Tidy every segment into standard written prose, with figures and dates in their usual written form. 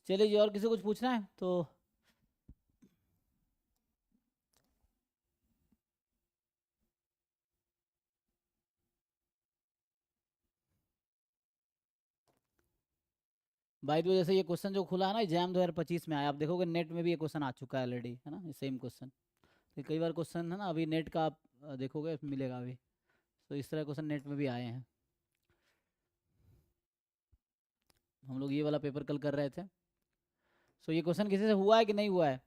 चलिए जी, और किसी को कुछ पूछना है तो। भाई तो जैसे ये क्वेश्चन जो खुला है ना, जैम 2025 में आया, आप देखोगे नेट में भी ये क्वेश्चन आ चुका है ऑलरेडी, है ना, ये सेम क्वेश्चन। तो कई बार क्वेश्चन है ना, अभी नेट का आप देखोगे मिलेगा अभी। तो इस तरह क्वेश्चन नेट में भी आए हैं। हम लोग ये वाला पेपर कल कर रहे थे। सो ये क्वेश्चन किसी से हुआ है कि नहीं हुआ है,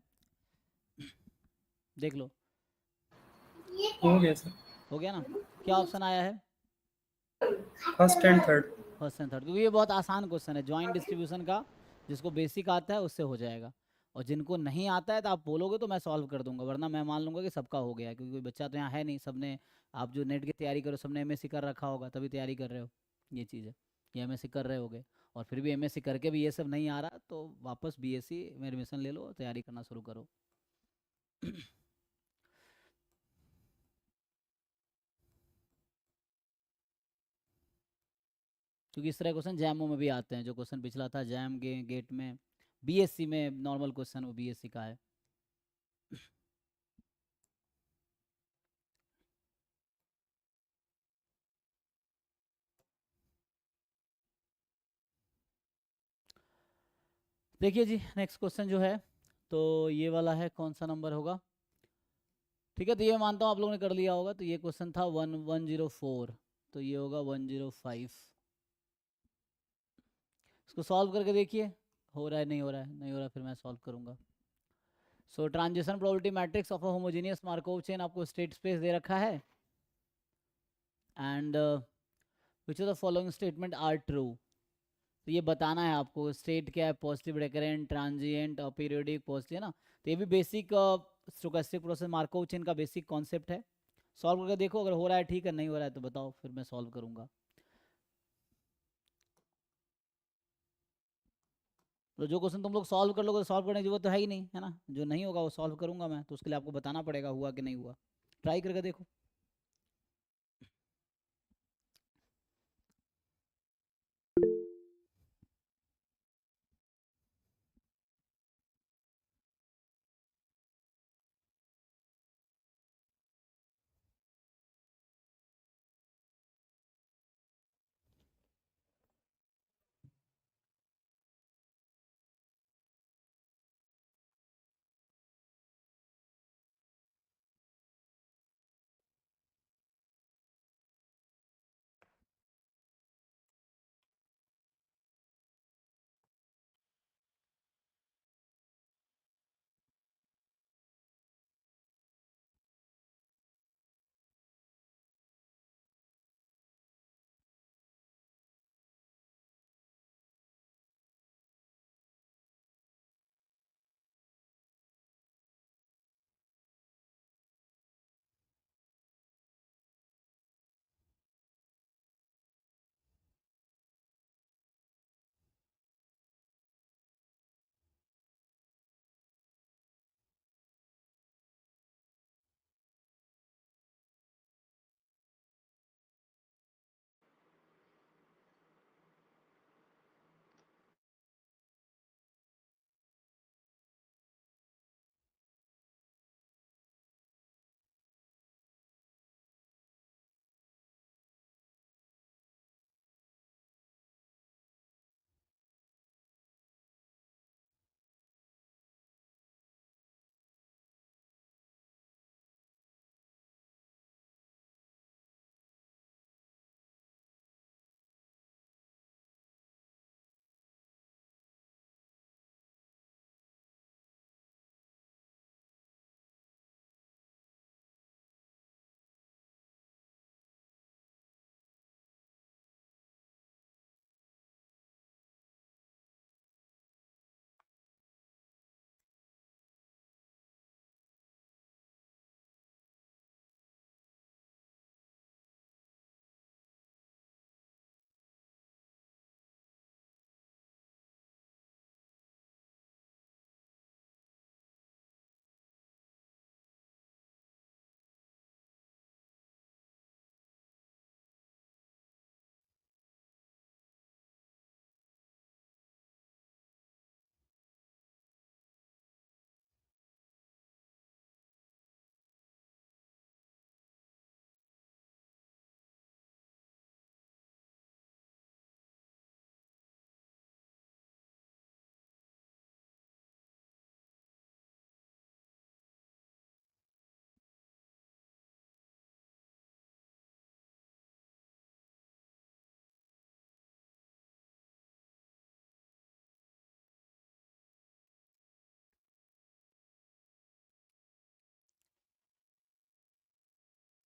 देख लो। हो गया सर। हो गया ना। क्या ऑप्शन आया है? First and third. First and third, क्योंकि ये बहुत आसान क्वेश्चन है ज्वाइंट डिस्ट्रीब्यूशन का। जिसको बेसिक आता है उससे हो जाएगा। और जिनको नहीं आता है तो आप बोलोगे तो मैं सॉल्व कर दूंगा, वरना मैं मान लूंगा कि सबका हो गया है, क्योंकि कोई बच्चा तो यहाँ है नहीं, सबने। आप जो नेट की तैयारी करो सबने एमएससी कर रखा होगा, तभी तैयारी कर रहे हो। ये चीज़ है। ये एमएससी कर रहे होगे। और फिर भी एमएससी करके भी ये सब नहीं आ रहा तो वापस बीएससी में एडमिशन ले लो, तैयारी करना शुरू करो। क्योंकि इस तरह क्वेश्चन जैमो में भी आते हैं, जो क्वेश्चन पिछला था जैम गेट में। बीएससी में नॉर्मल क्वेश्चन वो बीएससी का है। देखिए जी, नेक्स्ट क्वेश्चन जो है, तो ये वाला है, कौन सा नंबर होगा? ठीक है, तो ये मानता हूँ आप लोगों ने कर लिया होगा। तो ये क्वेश्चन था 1104। तो ये होगा 105। इसको सॉल्व करके देखिए। हो रहा है नहीं हो रहा है, नहीं हो रहा है, फिर मैं सॉल्व करूंगा। So transition probability matrix of a homogeneous Markov chain, आपको स्टेट स्पेस दे रखा है। And which of the following statement are true. तो ये बताना है आपको, स्टेट क्या है, पॉजिटिव, रिकरेंट, ट्रांजिएंट और पीरियोडिक, पॉजिटिव, है ना। तो ये भी basic stochastic process Markov chain का बेसिक कॉन्सेप्ट है। सॉल्व करके देखो, अगर हो रहा है ठीक है, नहीं हो रहा है तो बताओ, फिर मैं सॉल्व करूंगा। तो जो क्वेश्चन तुम लोग सॉल्व कर लोगे तो सॉल्व करने की जरूरत तो है ही नहीं, है ना। जो नहीं होगा वो सॉल्व करूंगा मैं, तो उसके लिए आपको बताना पड़ेगा हुआ कि नहीं हुआ। ट्राई करके देखो।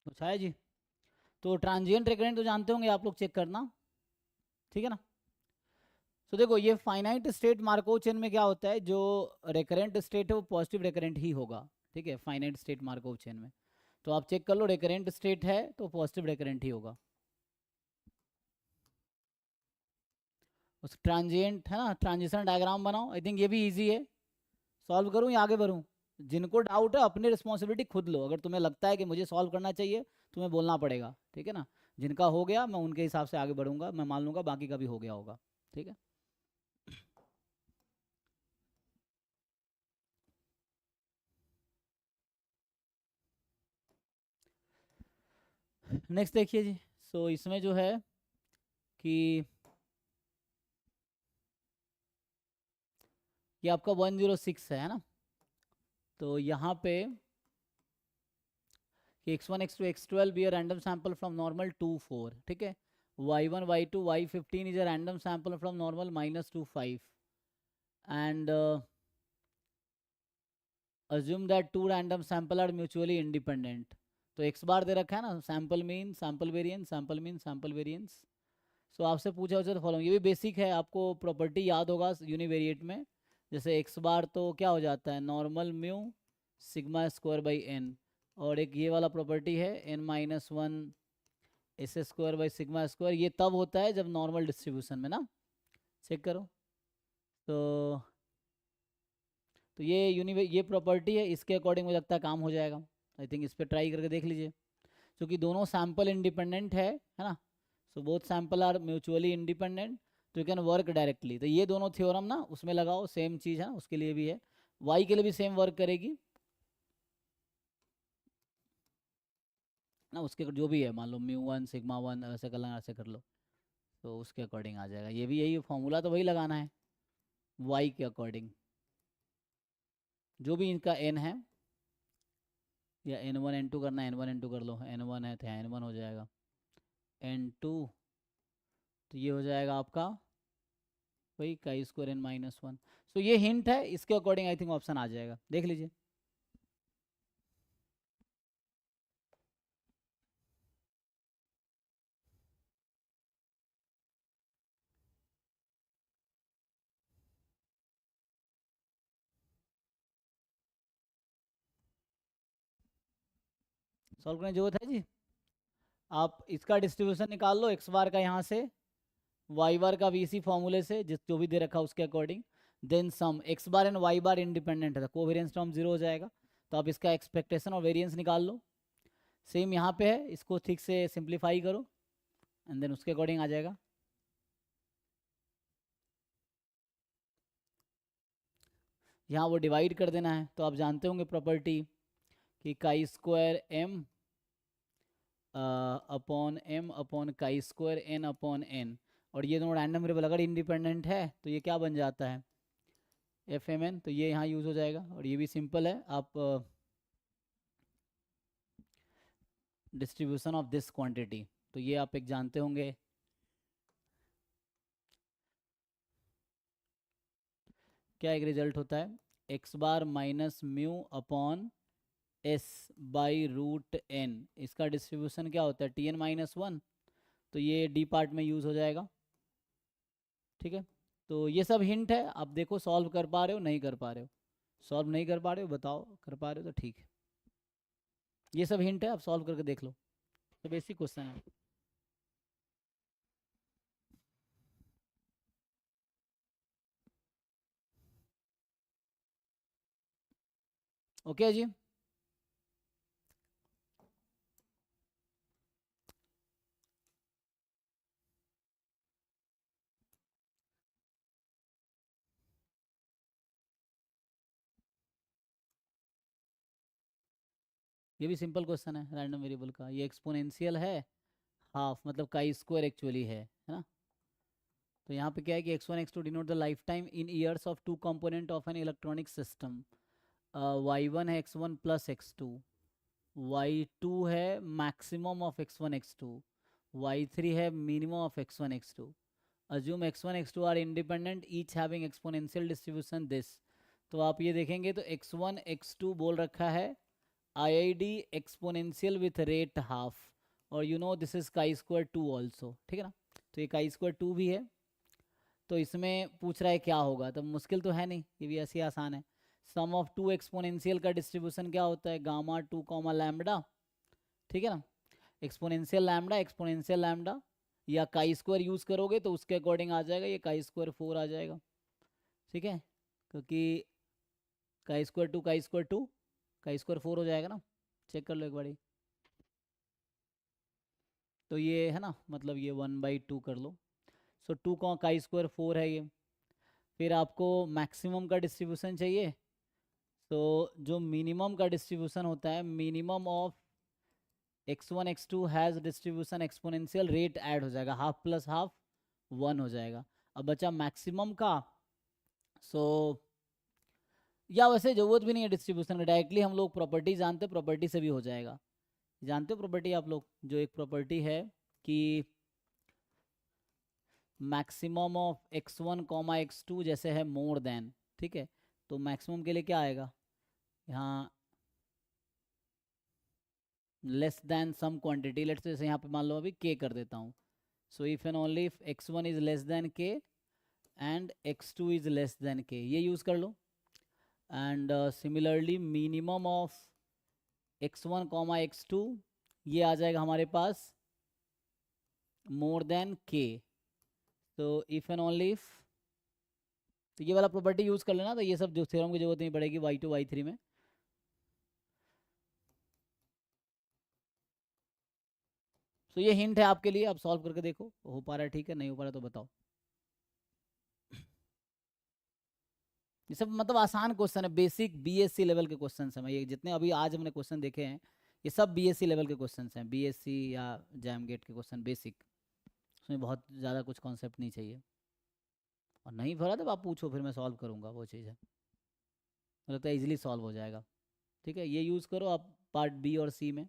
कुछ आया जी? तो ट्रांजिएंट रिकरेंट तो जानते होंगे आप लोग, चेक करना, ठीक है ना। तो देखो ये फाइनाइट स्टेट मार्कोव चेन में क्या होता है, जो रिकरेंट स्टेट है वो पॉजिटिव रिकरेंट ही होगा, ठीक है, फाइनाइट स्टेट मार्कोव चेन में। तो आप चेक कर लो, रिकरेंट स्टेट है तो पॉजिटिव रिकरेंट ही होगा। उस ट्रांजिएंट है ना, ट्रांजिशन डायग्राम बनाओ। आई थिंक ये भी इजी है, सॉल्व करूँ या आगे बढ़ूँ? जिनको डाउट है अपनी रिस्पॉन्सिबिलिटी खुद लो, अगर तुम्हें लगता है कि मुझे सॉल्व करना चाहिए तुम्हें बोलना पड़ेगा, ठीक है ना। जिनका हो गया मैं उनके हिसाब से आगे बढ़ूंगा, मैं मान लूंगा बाकी का भी हो गया होगा, ठीक है। नेक्स्ट देखिए जी। सो इसमें जो है कि ये आपका 106 है ना। तो यहाँ पे कि x1 x2 x12 be a random sample from normal 2 4, ठीक है। y1 y2 y15 is a random sample from normal -2 5 and assume that two random sample are mutually independent। तो x बार दे रखा है ना, sample mean sample variance, sample mean sample variance. So आपसे पूछा हो तो फॉलो, ये भी बेसिक है, आपको प्रॉपर्टी याद होगा यूनिवेरिएट में। जैसे x बार तो क्या हो जाता है, normal mu sigma square by n, और एक ये वाला प्रॉपर्टी है n-1 S square by sigma square. ये तब होता है जब नॉर्मल डिस्ट्रीब्यूशन में ना, चेक करो। तो ये प्रॉपर्टी है, इसके अकॉर्डिंग मुझे लगता है काम हो जाएगा। आई थिंक इस पर ट्राई करके देख लीजिए, क्योंकि दोनों सैम्पल इंडिपेंडेंट है ना। So both sample are mutually independent, तो यू कैन वर्क डायरेक्टली। तो ये दोनों थ्योरम ना उसमें लगाओ, सेम चीज़ है, उसके लिए भी है, वाई के लिए भी सेम वर्क करेगी ना। उसके जो भी है, मान लो μ1 σ1 ऐसे करना, ऐसे कर लो, तो उसके अकॉर्डिंग आ जाएगा। ये भी यही फॉर्मूला तो वही लगाना है वाई के अकॉर्डिंग, जो भी इनका एन है, या n1 n2 करना है, n1 n2 कर लो, n1 है तो n1 हो जाएगा, n2 तो ये हो जाएगा आपका वही काई स्क्वायर n-1। सो ये हिंट है, इसके अकॉर्डिंग आई थिंक ऑप्शन आ जाएगा, देख लीजिए। सॉल्व करने की जरूरत है जी। आप इसका डिस्ट्रीब्यूशन निकाल लो, एक्स बार का यहाँ से, वाई बार का भी इसी फॉर्मूले से, जिस जो भी दे रखा उसके according. Then sum X bar and Y bar independent है, कोवेरियंस टर्म 0 हो जाएगा, तो आप इसका एक्सपेक्टेशन और वेरियंस निकाल लो। सेम यहाँ पे है, इसको ठीक से सिंप्लीफाई करो एंड देन उसके अकॉर्डिंग आ जाएगा। यहाँ वो डिवाइड कर देना है, तो आप जानते होंगे प्रॉपर्टी कि chi square m upon m upon chi square n upon n, और ये दोनों रैंडम वेरिएबल अगर इंडिपेंडेंट है तो ये क्या बन जाता है, एफ एम एन। तो ये यहाँ यूज़ हो जाएगा, और ये भी सिंपल है, आप डिस्ट्रीब्यूशन ऑफ दिस क्वांटिटी, तो ये आप एक जानते होंगे, क्या एक रिजल्ट होता है, X bar minus mu upon S by root n, इसका डिस्ट्रीब्यूशन क्या होता है Tn-1। तो ये डी पार्ट में यूज़ हो जाएगा, ठीक है। तो ये सब हिंट है, आप देखो सॉल्व कर पा रहे हो नहीं कर पा रहे हो, सॉल्व नहीं कर पा रहे हो बताओ, कर पा रहे हो तो ठीक है। ये सब हिंट है, आप सॉल्व करके देख लो, तो बेसिक क्वेश्चन है। ओके जी। ये भी सिंपल क्वेश्चन है रैंडम वेरिएबल का, ये एक्सपोनेंशियल है हाफ, मतलब काई स्क्वायर एक्चुअली है ना। तो यहाँ पे क्या है कि x1 x2 denote the life time in years of two component of an electronic system. y1 है x1 प्लस x2, y2 है maximum of x1 x2, y3 है minimum of x1 x2। Assume x1 x2 are independent each having exponential distribution this. तो आप ये देखेंगे तो x1 x2 बोल रखा है IID exponential with rate half, और you know this is chi square 2 also, ठीक है ना। तो ये काई स्क्वायर 2 भी है, तो इसमें पूछ रहा है क्या होगा, तो मुश्किल तो है नहीं, ये भी ऐसे ही आसान है। सम ऑफ टू एक्सपोनेंशियल का डिस्ट्रीब्यूशन क्या होता है, गामा 2 कॉमा लैम्बडा, ठीक है ना। एक्सपोनेंशियल लैम्बडा या काई स्क्वायर यूज़ करोगे तो उसके अकॉर्डिंग आ जाएगा, ये काई स्क्वायर 4 आ जाएगा, ठीक है, क्योंकि काई स्क्वायर 2 काई स्क्वायर 2 काई स्क्वायर 4 हो जाएगा ना, चेक कर लो एक बारी। तो ये है ना, मतलब ये 1/2 कर लो। सो 2 का काई स्क्वायर 4 है ये। फिर आपको मैक्सिमम का डिस्ट्रीब्यूशन चाहिए, तो जो मिनिमम का डिस्ट्रीब्यूशन होता है, minimum of x1 x2 has distribution exponential, rate add हो जाएगा, हाफ प्लस हाफ 1 हो जाएगा। अब बचा मैक्सिमम का, सो या वैसे ज़रूरत भी नहीं है डिस्ट्रीब्यूशन का, डायरेक्टली हम लोग प्रॉपर्टी जानते हैं, प्रॉपर्टी से भी हो जाएगा। जानते हो प्रॉपर्टी आप लोग, जो एक प्रॉपर्टी है कि maximum of x1 comma x2 जैसे है मोर देन, ठीक है, तो मैक्सिमम के लिए क्या आएगा यहाँ, less than some quantity, let's जैसे यहाँ पे मान लो अभी k कर देता हूँ। So if and only if x1 is less than k and x2 is less than k, ये यूज़ कर लो। And similarly minimum of x1 comma x2 ये आ जाएगा हमारे पास मोर देन k। तो इफ एंड ओनली इफ, तो ये वाला प्रॉपर्टी यूज़ कर लेना, तो ये सब जो थ्योरम की जरूरत नहीं पड़ेगी y2 y3 में। तो ये हिंट है आपके लिए, आप सॉल्व करके देखो, हो पा रहा है ठीक है, नहीं हो पा रहा तो बताओ। ये सब मतलब आसान क्वेश्चन है, बेसिक बीएससी लेवल के क्वेश्चन हैं, ये जितने अभी आज हमने क्वेश्चन देखे हैं ये सब बीएससी लेवल के क्वेश्चन हैं, बीएससी या जैम गेट के क्वेश्चन बेसिक, उसमें बहुत ज़्यादा कुछ कॉन्सेप्ट नहीं चाहिए। और नहीं भरा तो आप पूछो, फिर मैं सॉल्व करूँगा, वो चीज़ है, मुझे लगता है ईजिली सॉल्व हो जाएगा, ठीक है। ये यूज़ करो आप पार्ट बी और सी में।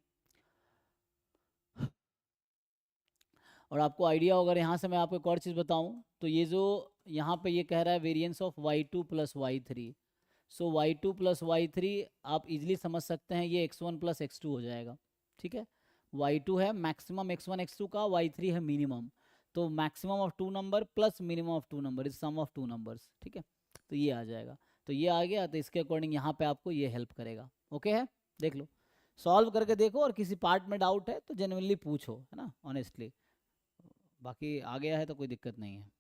और आपको आइडिया होगा, यहाँ से मैं आपको एक और चीज़ बताऊँ, तो ये जो यहाँ पे ये कह रहा है variance of y2 plus y3, so y2 plus y3 आप इजीली समझ सकते हैं ये x1 प्लस x2 हो जाएगा, ठीक है। y2 है मैक्सिमम x1 x2 का, y3 है मिनिमम, तो maximum of 2 number plus minimum of 2 number is sum of 2 numbers, ठीक है। तो ये आ जाएगा, तो ये आ गया, तो इसके अकॉर्डिंग यहाँ पे आपको ये हेल्प करेगा, ओके है। देख लो, सॉल्व करके देखो, और किसी पार्ट में डाउट है तो जेन्युइनली पूछो, है ना, ऑनेस्टली। बाकी आ गया है तो कोई दिक्कत नहीं है,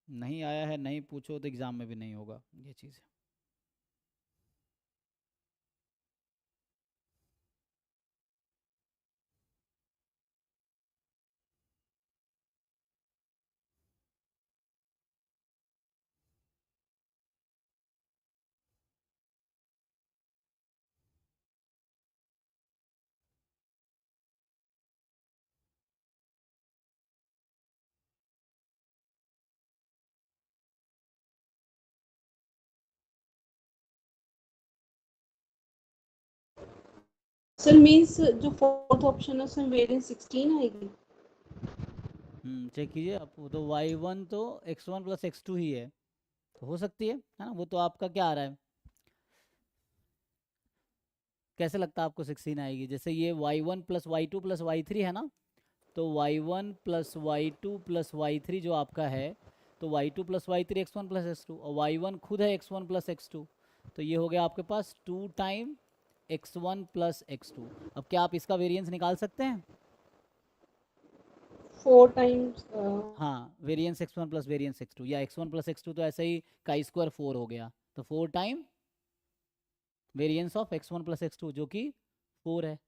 नहीं आया है नहीं पूछो तो एग्ज़ाम में भी नहीं होगा, ये चीज़ है। सर मींस जो फोर्थ ऑप्शन है उसमें वेरिएंस 16 आएगी। चेक कीजिए आप, वो तो y1 तो x1 प्लस x2 ही है, तो हो सकती है ना। वो तो आपका क्या आ रहा है, कैसे लगता है आपको 16 आएगी, जैसे ये y1 plus y2 plus y3 है ना, तो y1 plus y2 plus y3 जो आपका है, तो y2 plus y3 x1 plus x2, और y1 खुद है x1 प्लस x2, तो ये हो गया आपके पास 2 टाइम x1 प्लस x2। अब क्या आप इसका वेरिएंस निकाल सकते हैं, 4 टाइम्स हाँ, variance x1 plus variance x2, या x1 प्लस x2 तो ऐसे ही काई स्क्वायर 4 हो गया, तो 4 time variance of x1 plus x2 जो कि 4 है,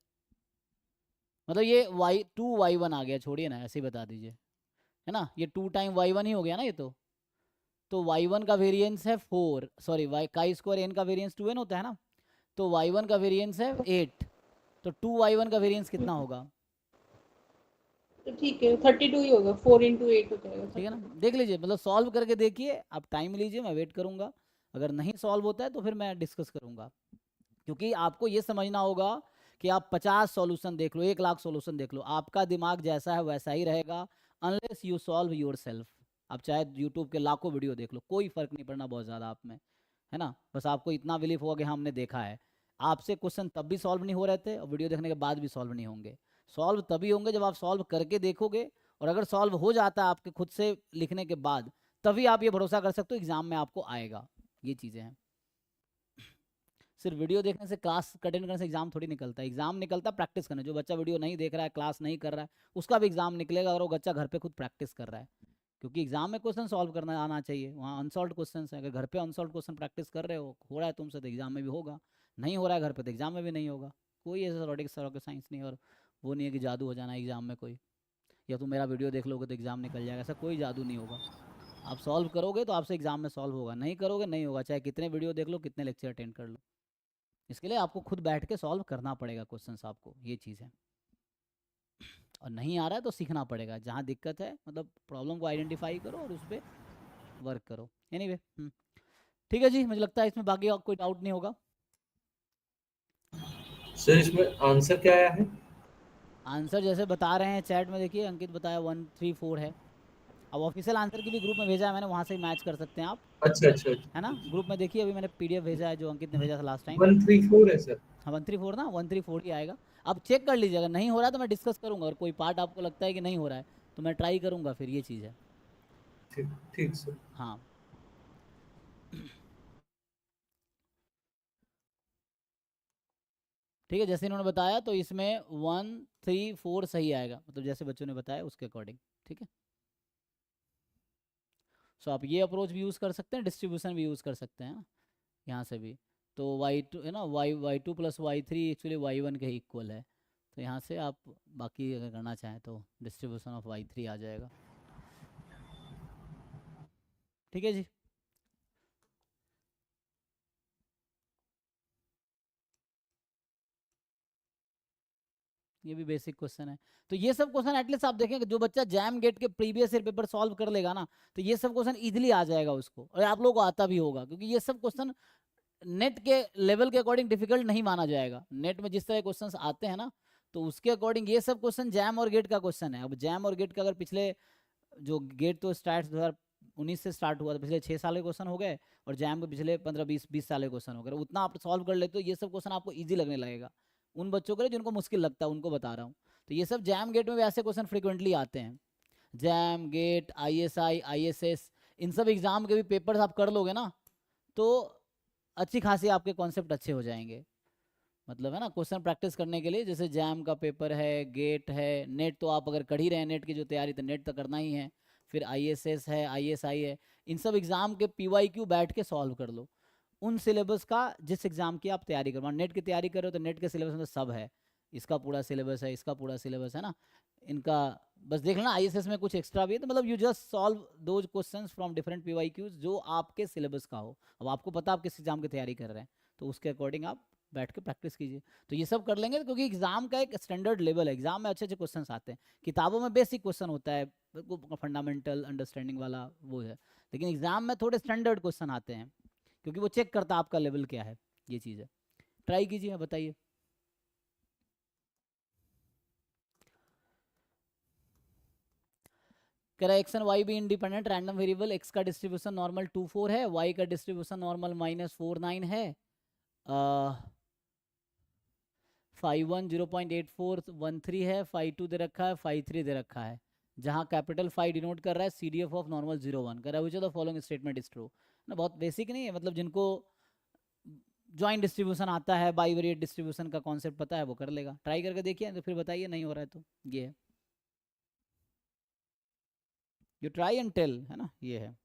मतलब ये y2 y1 आ गया, छोड़िए ना ऐसे ही बता दीजिए, है ना, ये 2 टाइम y1 ही हो गया ना ये तो y1 का वेरिएंस है 4, sorry y chi square n का वेरिएंस 2n होता है ना, तो y1 का वेरिएंस है 8, तो 2y1 का वेरिएंस कितना होगा, तो ठीक है 32 ही होगा, 4 into 8 हो जाएगा, ठीक है ना। देख लीजिए, मतलब सॉल्व करके देखिए, आप टाइम लीजिए, मैं वेट करूंगा, अगर नहीं सॉल्व होता है तो फिर मैं डिस्कस करूंगा, क्योंकि आपको ये समझना होगा कि आप 50 सॉल्यूशन देख लो, 1 लाख सॉल्यूशन देख लो, आपका दिमाग जैसा है वैसा ही रहेगा, unless you solve your self. आप चाहे यूट्यूब के लाखों वीडियो देख लो, कोई फर्क नहीं पड़ना बहुत ज़्यादा आप में, है ना, बस आपको इतना बिलीफ होगा कि हाँ हमने देखा है, आपसे क्वेश्चन तब भी सॉल्व नहीं हो रहे थे और वीडियो देखने के बाद भी सॉल्व नहीं होंगे। सॉल्व तभी होंगे जब आप सॉल्व करके देखोगे, और अगर सॉल्व हो जाता है आपके खुद से लिखने के बाद, तभी आप ये भरोसा कर सकते हो एग्जाम में आपको आएगा। ये चीज़ें हैं। सिर्फ वीडियो देखने से, क्लास अटेंड करने से एग्जाम थोड़ी निकलता है। एग्जाम निकलता है प्रैक्टिस करने। जो बच्चा वीडियो नहीं देख रहा है, क्लास नहीं कर रहा है, उसका भी एग्जाम निकलेगा अगर वो बच्चा घर पे खुद प्रैक्टिस कर रहा है। क्योंकि एग्जाम में क्वेश्चन सॉल्व करना आना चाहिए, वहाँ अनसॉल्व क्वेश्चन है। अगर घर पे अनसॉल्व क्वेश्चन प्रैक्टिस कर रहे हो रहा है तुमसे, तो एग्जाम में भी होगा। नहीं हो रहा है घर पे, तो एग्जाम में भी नहीं होगा। कोई ऐसा रॉकेट साइंस नहीं, और वो नहीं है कि जादू हो जाना है एग्जाम में कोई, या तुम मेरा वीडियो देख लोगे तो एग्जाम निकल जाएगा। ऐसा कोई जादू नहीं होगा। आप सॉल्व करोगे तो आपसे एग्जाम में सॉल्व होगा, नहीं करोगे नहीं होगा, चाहे कितने वीडियो देख लो, कितने लेक्चर अटेंड कर लो। इसके लिए आपको खुद बैठ के सॉल्व करना पड़ेगा क्वेश्चंस आपको, ये चीज़ है। और नहीं आ रहा है तो सीखना पड़ेगा। जहाँ दिक्कत है, मतलब प्रॉब्लम को आइडेंटिफाई करो और उस पर वर्क करो। एनीवे ठीक है जी, मुझे लगता है इसमें बाकी और कोई डाउट नहीं होगा। सर इसमें आंसर क्या आया है? आंसर जैसे बता रहे हैं चैट में, देखिए अंकित बताया 134 है। अब ऑफिशियल आंसर की भी ग्रुप में भेजा है मैंने, वहाँ से ही मैच कर सकते हैं आप, अच्छा अच्छा है ना। ग्रुप में देखिए, अभी मैंने पीडीएफ भेजा है जो अंकित ने भेजा था लास्ट टाइम। 134 है सर। हाँ 134 ना, 134 ही आएगा। आप चेक कर लीजिए, अगर नहीं हो रहा है तो मैं डिस्कस करूंगा, और कोई पार्ट आपको लगता है कि नहीं हो रहा है तो मैं ट्राई करूंगा, फिर ये चीज़ है। ठीक ठीक सर। हाँ ठीक है, जैसे इन्होंने बताया तो इसमें 134 सही आएगा, मतलब जैसे बच्चों ने बताया उसके अकॉर्डिंग। ठीक है, सो आप ये अप्रोच भी यूज़ कर सकते हैं, डिस्ट्रीब्यूशन भी यूज़ कर सकते हैं यहाँ से भी। तो y2 है ना, y2 plus y3 actually y1 के इक्वल है। तो यहाँ से आप बाकी अगर करना चाहें तो डिस्ट्रीब्यूशन ऑफ y3 आ जाएगा। ठीक है जी। ये भी बेसिक क्वेश्चन है। तो ये सब क्वेश्चन एटलीस्ट आप देखें कि जो बच्चा जैम गेट के प्रीवियस ईयर पेपर सॉल्व कर लेगा ना, तो ये सब क्वेश्चन इजीली आ जाएगा उसको, और आप लोगों को आता भी होगा, क्योंकि ये सब क्वेश्चन नेट के लेवल के अकॉर्डिंग डिफिकल्ट नहीं माना जाएगा। नेट में जिस तरह क्वेश्चंस आते हैं ना, तो उसके अकॉर्डिंग ये सब क्वेश्चन जैम और गेट का क्वेश्चन है। अब जैम और गेट का अगर पिछले, जो गेट तो स्टार्ट 2019 से स्टार्ट हुआ, तो पिछले 6 साल के क्वेश्चन हो गए, और जैम के पिछले 15-20 साल के क्वेश्चन हो गए। उतना आप सॉल्व कर लेते हो, ये सब क्वेश्चन आपको ईजी लगने लगेगा। उन बच्चों के लिए जिनको मुश्किल लगता है उनको बता रहा हूँ। तो ये सब जैम गेट में भी ऐसे क्वेश्चन फ्रिक्वेंटली आते हैं। जैम गेट ISI ISS, इन सब एग्जाम के भी पेपर्स आप कर लोगे ना, तो अच्छी खासी आपके कॉन्सेप्ट अच्छे हो जाएंगे। मतलब है ना, क्वेश्चन प्रैक्टिस करने के लिए, जैसे जैम का पेपर है, गेट है, नेट तो आप अगर कर ही रहे हैं, नेट की जो तैयारी, तो नेट तो करना ही है। फिर ISS है, ISI है, इन सब एग्जाम के PYQ बैठ के सॉल्व कर लो। उन सिलेबस का जिस एग्जाम की आप तैयारी करो, नेट की तैयारी कर रहे हो तो नेट के सिलेबस में तो सब है। इसका पूरा सिलेबस है, इसका पूरा सिलेबस है ना, इनका बस देख लेना। ISS में कुछ एक्स्ट्रा भी है, तो मतलब you just solve those questions from different PYQs जो आपके सिलेबस का हो। अब आपको पता आप किस एग्जाम की तैयारी कर रहे हैं, तो उसके अकॉर्डिंग आप बैठ के प्रैक्टिस कीजिए। तो ये सब कर लेंगे, क्योंकि एग्जाम का एक स्टैंडर्ड लेवल है। एग्जाम में अच्छे अच्छे क्वेश्चन आते हैं, किताबों में बेसिक क्वेश्चन होता है, फंडामेंटल अंडरस्टैंडिंग वाला वो है, लेकिन एग्जाम में थोड़े स्टैंडर्ड क्वेश्चन आते हैं, क्योंकि वो चेक करता है आपका लेवल क्या है। ये चीज़ है, ट्राई कीजिए, बताइए। कह रहा है एक्स एंड वाई भी इंडिपेंडेंट रैंडम वेरिएबल, एक्स का डिस्ट्रीब्यूशन नॉर्मल 2 4 है, वाई का डिस्ट्रीब्यूशन नॉर्मल -4 9 है, 5 1 0.8413 है, 5 2 दे रखा है, 5 3 दे रखा है, जहाँ कैपिटल 5 डिनोट कर रहा है CDF ऑफ नॉर्मल 0 1। कर रहा है which of the following statement is true ना। बहुत बेसिक नहीं है, मतलब जिनको ज्वाइंट डिस्ट्रीब्यूशन आता है, बाईवेरिएट डिस्ट्रीब्यूशन का कॉन्सेप्ट पता है, वो कर लेगा। ट्राई करके देखिए, तो फिर बताइए नहीं हो रहा है तो। ये है, यू ट्राई एंड टेल, है ना, ये है।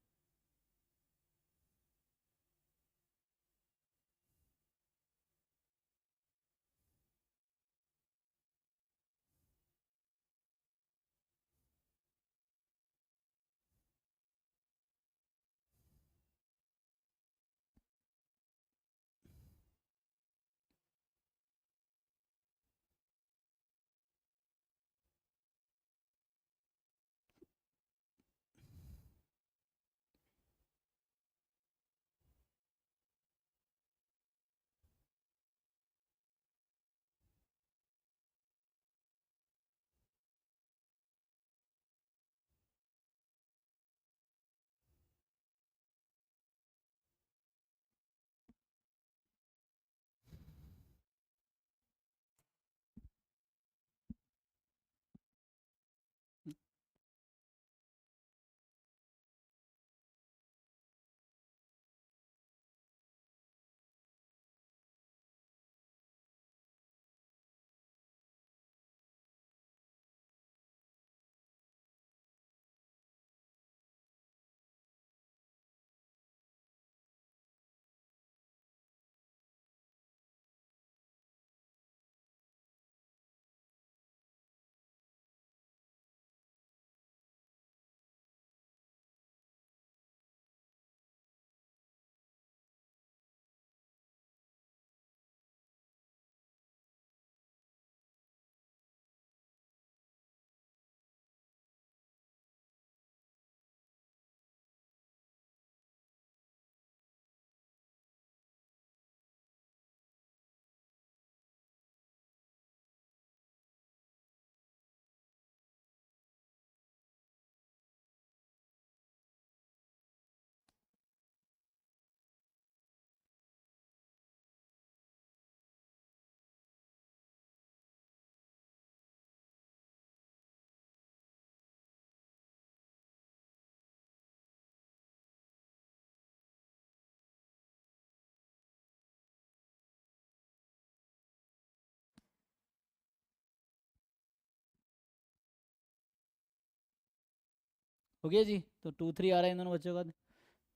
हो गया जी। तो 2 3 आ रहा है इन दोनों बच्चों का।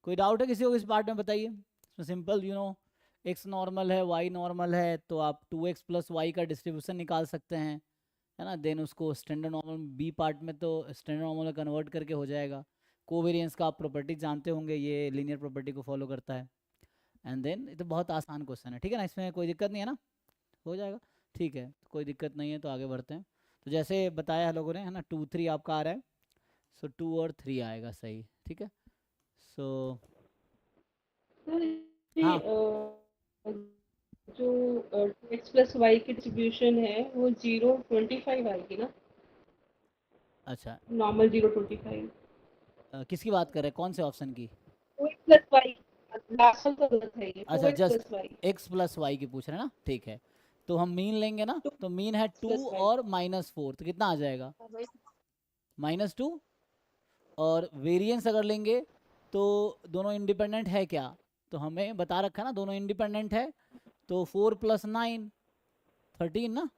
कोई डाउट है किसी को इस पार्ट में, बताइए। इसमें सिंपल एक्स नॉर्मल है, वाई नॉर्मल है, तो आप 2x प्लस वाई का डिस्ट्रीब्यूशन निकाल सकते हैं, है ना। देन उसको स्टैंडर्ड नॉर्मल बी पार्ट में तो स्टैंडर्ड नॉर्मल में कन्वर्ट करके हो जाएगा। कोवेरिएंस का आप प्रॉपर्टी जानते होंगे, ये लीनियर प्रॉपर्टी को फॉलो करता है। एंड देन ये तो बहुत आसान क्वेश्चन है, ठीक है ना, इसमें कोई दिक्कत नहीं है ना, हो जाएगा। ठीक है, कोई दिक्कत नहीं है, तो आगे बढ़ते हैं। तो जैसे बताया लोगों ने, है ना, 2 3 आपका आ रहा है, सो 2 और 3 आएगा सही, ठीक है। सो सर ये हाँ, जो एक्स प्लस वाई की डिस्ट्रीब्यूशन है वो 0 25 आएगी ना, अच्छा। नॉर्मल 0 25। किसकी बात कर रहे हैं, कौन से ऑप्शन की? Two X plus Y, last वाला तो गलत है, ये टू अच्छा, X just plus Y, X plus Y की पूछ रहे हैं ना, ठीक है। तो हम मीन लेंगे ना, टू तो मीन है 2 प्लस वाई। और -4, तो कितना आ जाएगा? -2। और वेरिएंस अगर लेंगे तो दोनों इंडिपेंडेंट है क्या, तो हमें बता रखा है ना दोनों इंडिपेंडेंट है, तो 4 + 9 13 ना,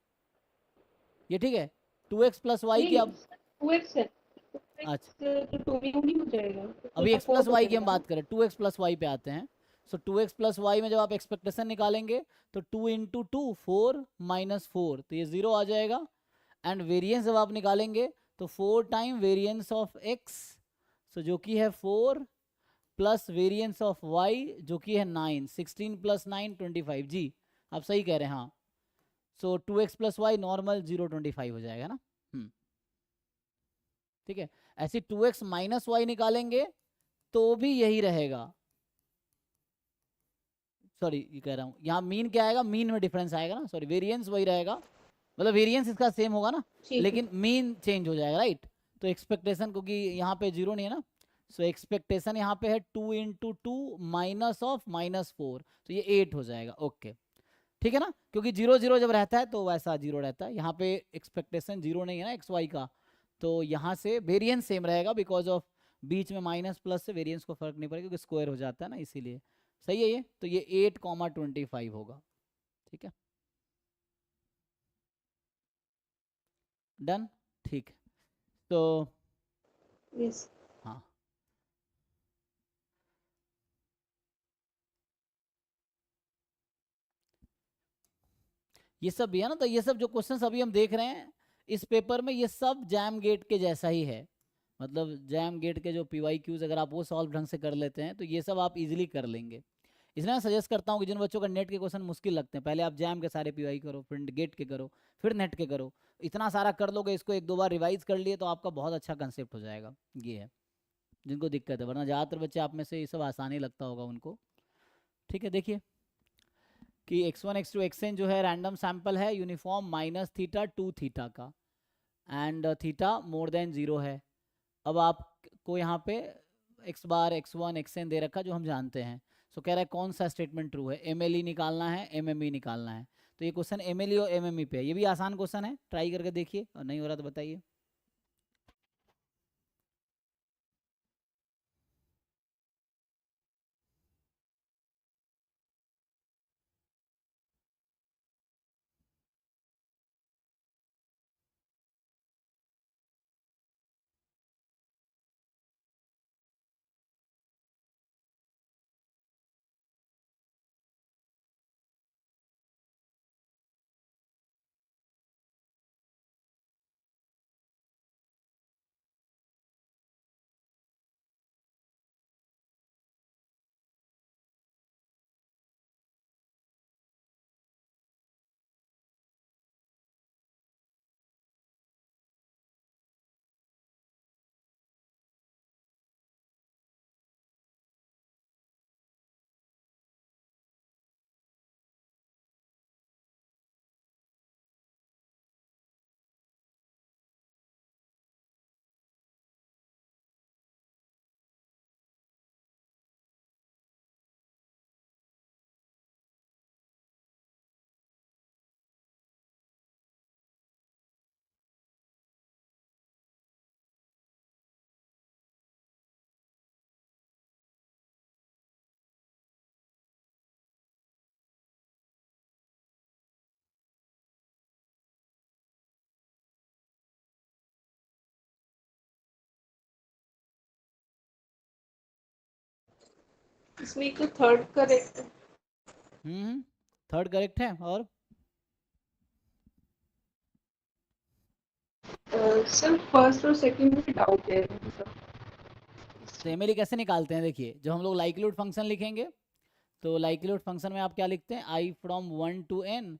ये ठीक है। 2x प्लस वाई की नहीं अब, टू एक्स है, टू अच्छा, एक्स तो टू भी नहीं हो जाएगा, तो अभी x फोर प्लस हो वाई की हम जाएगा ना। बात करें, 2x प्लस वाई पे आते हैं। सो 2x प्लस वाई में जब आप एक्सपेक्टेशन निकालेंगे, तो 2 × 2 4 -4, तो ये 0 आ जाएगा। एंड वेरिएंस जब आप निकालेंगे, तो 4 टाइम वेरिएंस ऑफ x, सो जो कि है 4 प्लस वेरिएंस ऑफ y जो कि है 9, 16 + 9 25 जी। आप सही कह रहे हैं, हाँ। सो 2x प्लस वाई नॉर्मल 0 25 हो जाएगा ना। ठीक है। ऐसे 2x माइनस वाई निकालेंगे तो भी यही रहेगा, सॉरी ये कह रहा हूँ, यहाँ मीन क्या आएगा, मीन में डिफरेंस आएगा ना, सॉरी वेरिएंस वही रहेगा, मतलब वेरिएंस इसका सेम होगा ना, ठीक है। लेकिन मीन चेंज हो जाएगा, राइट। तो एक्सपेक्टेशन, क्योंकि यहाँ पे 0 नहीं है ना, सो एक्सपेक्टेशन यहाँ पे है 2 × 2 माइनस ऑफ -4, तो ये 8 हो जाएगा, ओके। ठीक है ना, क्योंकि 0 0 जब रहता है तो वैसा 0 रहता है, यहाँ पे एक्सपेक्टेशन 0 नहीं है ना एक्स वाई का, तो यहाँ से वेरिएंस सेम रहेगा, बिकॉज ऑफ बीच में माइनस प्लस से वेरिएंस को फर्क नहीं पड़ेगा, क्योंकि स्क्वायर हो जाता है ना, इसीलिए सही है ये। तो ये 8 25 होगा, ठीक है, डन, ठीक है। तो यस। हाँ, ये सब भी है ना, तो ये सब जो क्वेश्चंस अभी हम देख रहे हैं इस पेपर में, ये सब जैम गेट के जैसा ही है, मतलब जैम गेट के जो PYQs अगर आप वो सॉल्व ढंग से कर लेते हैं तो ये सब आप इजीली कर लेंगे। इसलिए मैं सजेस्ट करता हूँ कि जिन बच्चों का नेट के क्वेश्चन मुश्किल लगते हैं, पहले आप जैम के सारे PY करो, फिर गेट के करो, फिर नेट के करो। इतना सारा कर लोगे, इसको 1 2 बार रिवाइज कर लिए तो आपका बहुत अच्छा कंसेप्ट हो जाएगा। ये है जिनको दिक्कत है, वरना ज़्यादातर बच्चे आप में से ये सब आसानी लगता होगा उनको। ठीक है, देखिए कि x1 x2 xn जो है रैंडम सैंपल है, यूनिफॉर्म -θ 2θ का, एंड थीटा मोर देन 0 है। अब आपको यहाँ पे x बार x1 xn दे रखा जो हम जानते हैं। सो कह रहा है कौन सा स्टेटमेंट ट्रू है, MLE निकालना है, MME निकालना है। तो ये क्वेश्चन MLE और MME पे है, ये भी आसान क्वेश्चन है, ट्राई करके देखिए, और नहीं हो रहा तो बताइए। इसमें एक तो थर्ड करेक्ट है। थर्ड करेक्ट है। और सर फर्स्ट और सेकंड में डाउट है सर। तो एमएलई कैसे निकालते हैं? देखिए, जब हम लोग लाइक्लीहुड फंक्शन लिखेंगे तो लाइक्लीहुड फंक्शन में आप क्या लिखते हैं? I from 1 to n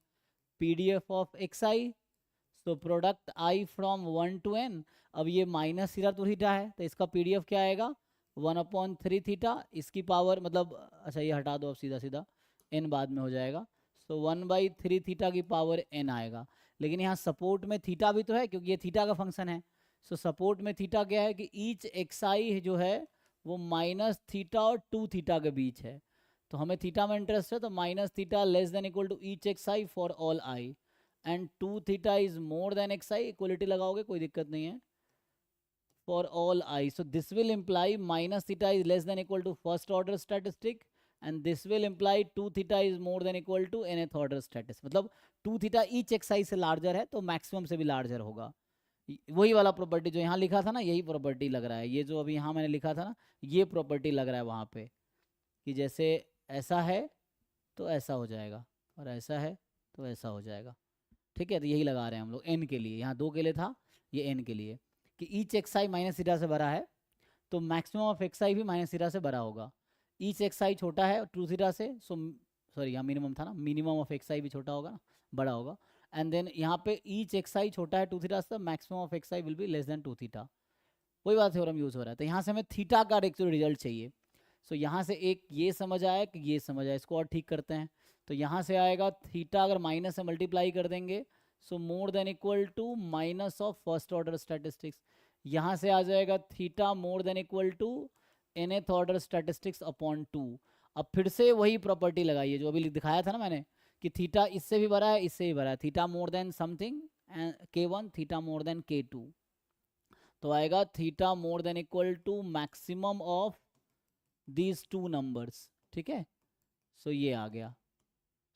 PDF of x i. तो product i from 1 to n। अब ये माइनस थीटा टू थीटा है तो इसका पीडीएफ क्या आएगा? 1/3 थीटा। इसकी पावर मतलब, अच्छा ये हटा दो अब, सीधा सीधा n बाद में हो जाएगा। तो 1/3 थीटा की पावर n आएगा। लेकिन यहाँ सपोर्ट में थीटा भी तो है क्योंकि ये थीटा का फंक्शन है। सो सपोर्ट में थीटा क्या है कि ईच एक्स आई जो है वो माइनस थीटा और 2 थीटा के बीच है। तो हमें थीटा में इंटरेस्ट है, तो minus theta less than equal to each X I for all I and 2 theta is more than X I. Equality लगाओगे कोई दिक्कत नहीं है, for all I. So this will imply minus theta is less than equal to first order statistic and this will imply 2 theta is more than equal to nth order statistic. मतलब 2 theta each X आई से larger है तो maximum से भी larger होगा। वही वाला property जो यहाँ लिखा था ना, यही प्रॉपर्टी लग रहा है। ये जो अभी यहाँ मैंने लिखा था ना, ये प्रॉपर्टी लग रहा है वहाँ पे कि जैसे ऐसा है तो ऐसा हो जाएगा और ऐसा है तो ऐसा हो जाएगा। ठीक है, तो यही लगा रहे हैं हम लोग एन के लिए। यहाँ 2 के लिए था, ये एन के लिए कि ईच एक्स आई माइनस थीटा से बड़ा है तो मैक्सिमम ऑफ एक्स आई भी माइनस थीटा से बड़ा होगा। ईच एक्स आई छोटा है टू थीटा से, सो सॉरी यहाँ मिनिमम था ना, मिनिमम ऑफ एक्स आई भी छोटा होगा ना, बड़ा होगा। एंड देन यहाँ पे ईच एक्स आई छोटा है टू थीटा से, maximum of x I will be less than 2 theta. वही बात थ्योरम यूज हो रहा है। तो यहाँ से हमें थीटा का रिजल्ट चाहिए। सो यहाँ से एक ये समझ आया कि ये समझ आया, इसको और ठीक करते हैं। तो यहाँ से आएगा थीटा अगर माइनस से मल्टीप्लाई कर देंगे so more than equal to minus of first order statistics. यहाँ से आ जाएगा theta more than equal to nth order statistics upon 2। अब फिर से वही प्रॉपर्टी लगाइए जो अभी दिखाया था ना मैंने कि थीटा इससे भी बड़ा है, इससे भी बड़ा है, theta more than something k1, theta more than k2। तो आएगा theta more than equal to maximum of these two numbers. ठीक है, सो ये आ गया।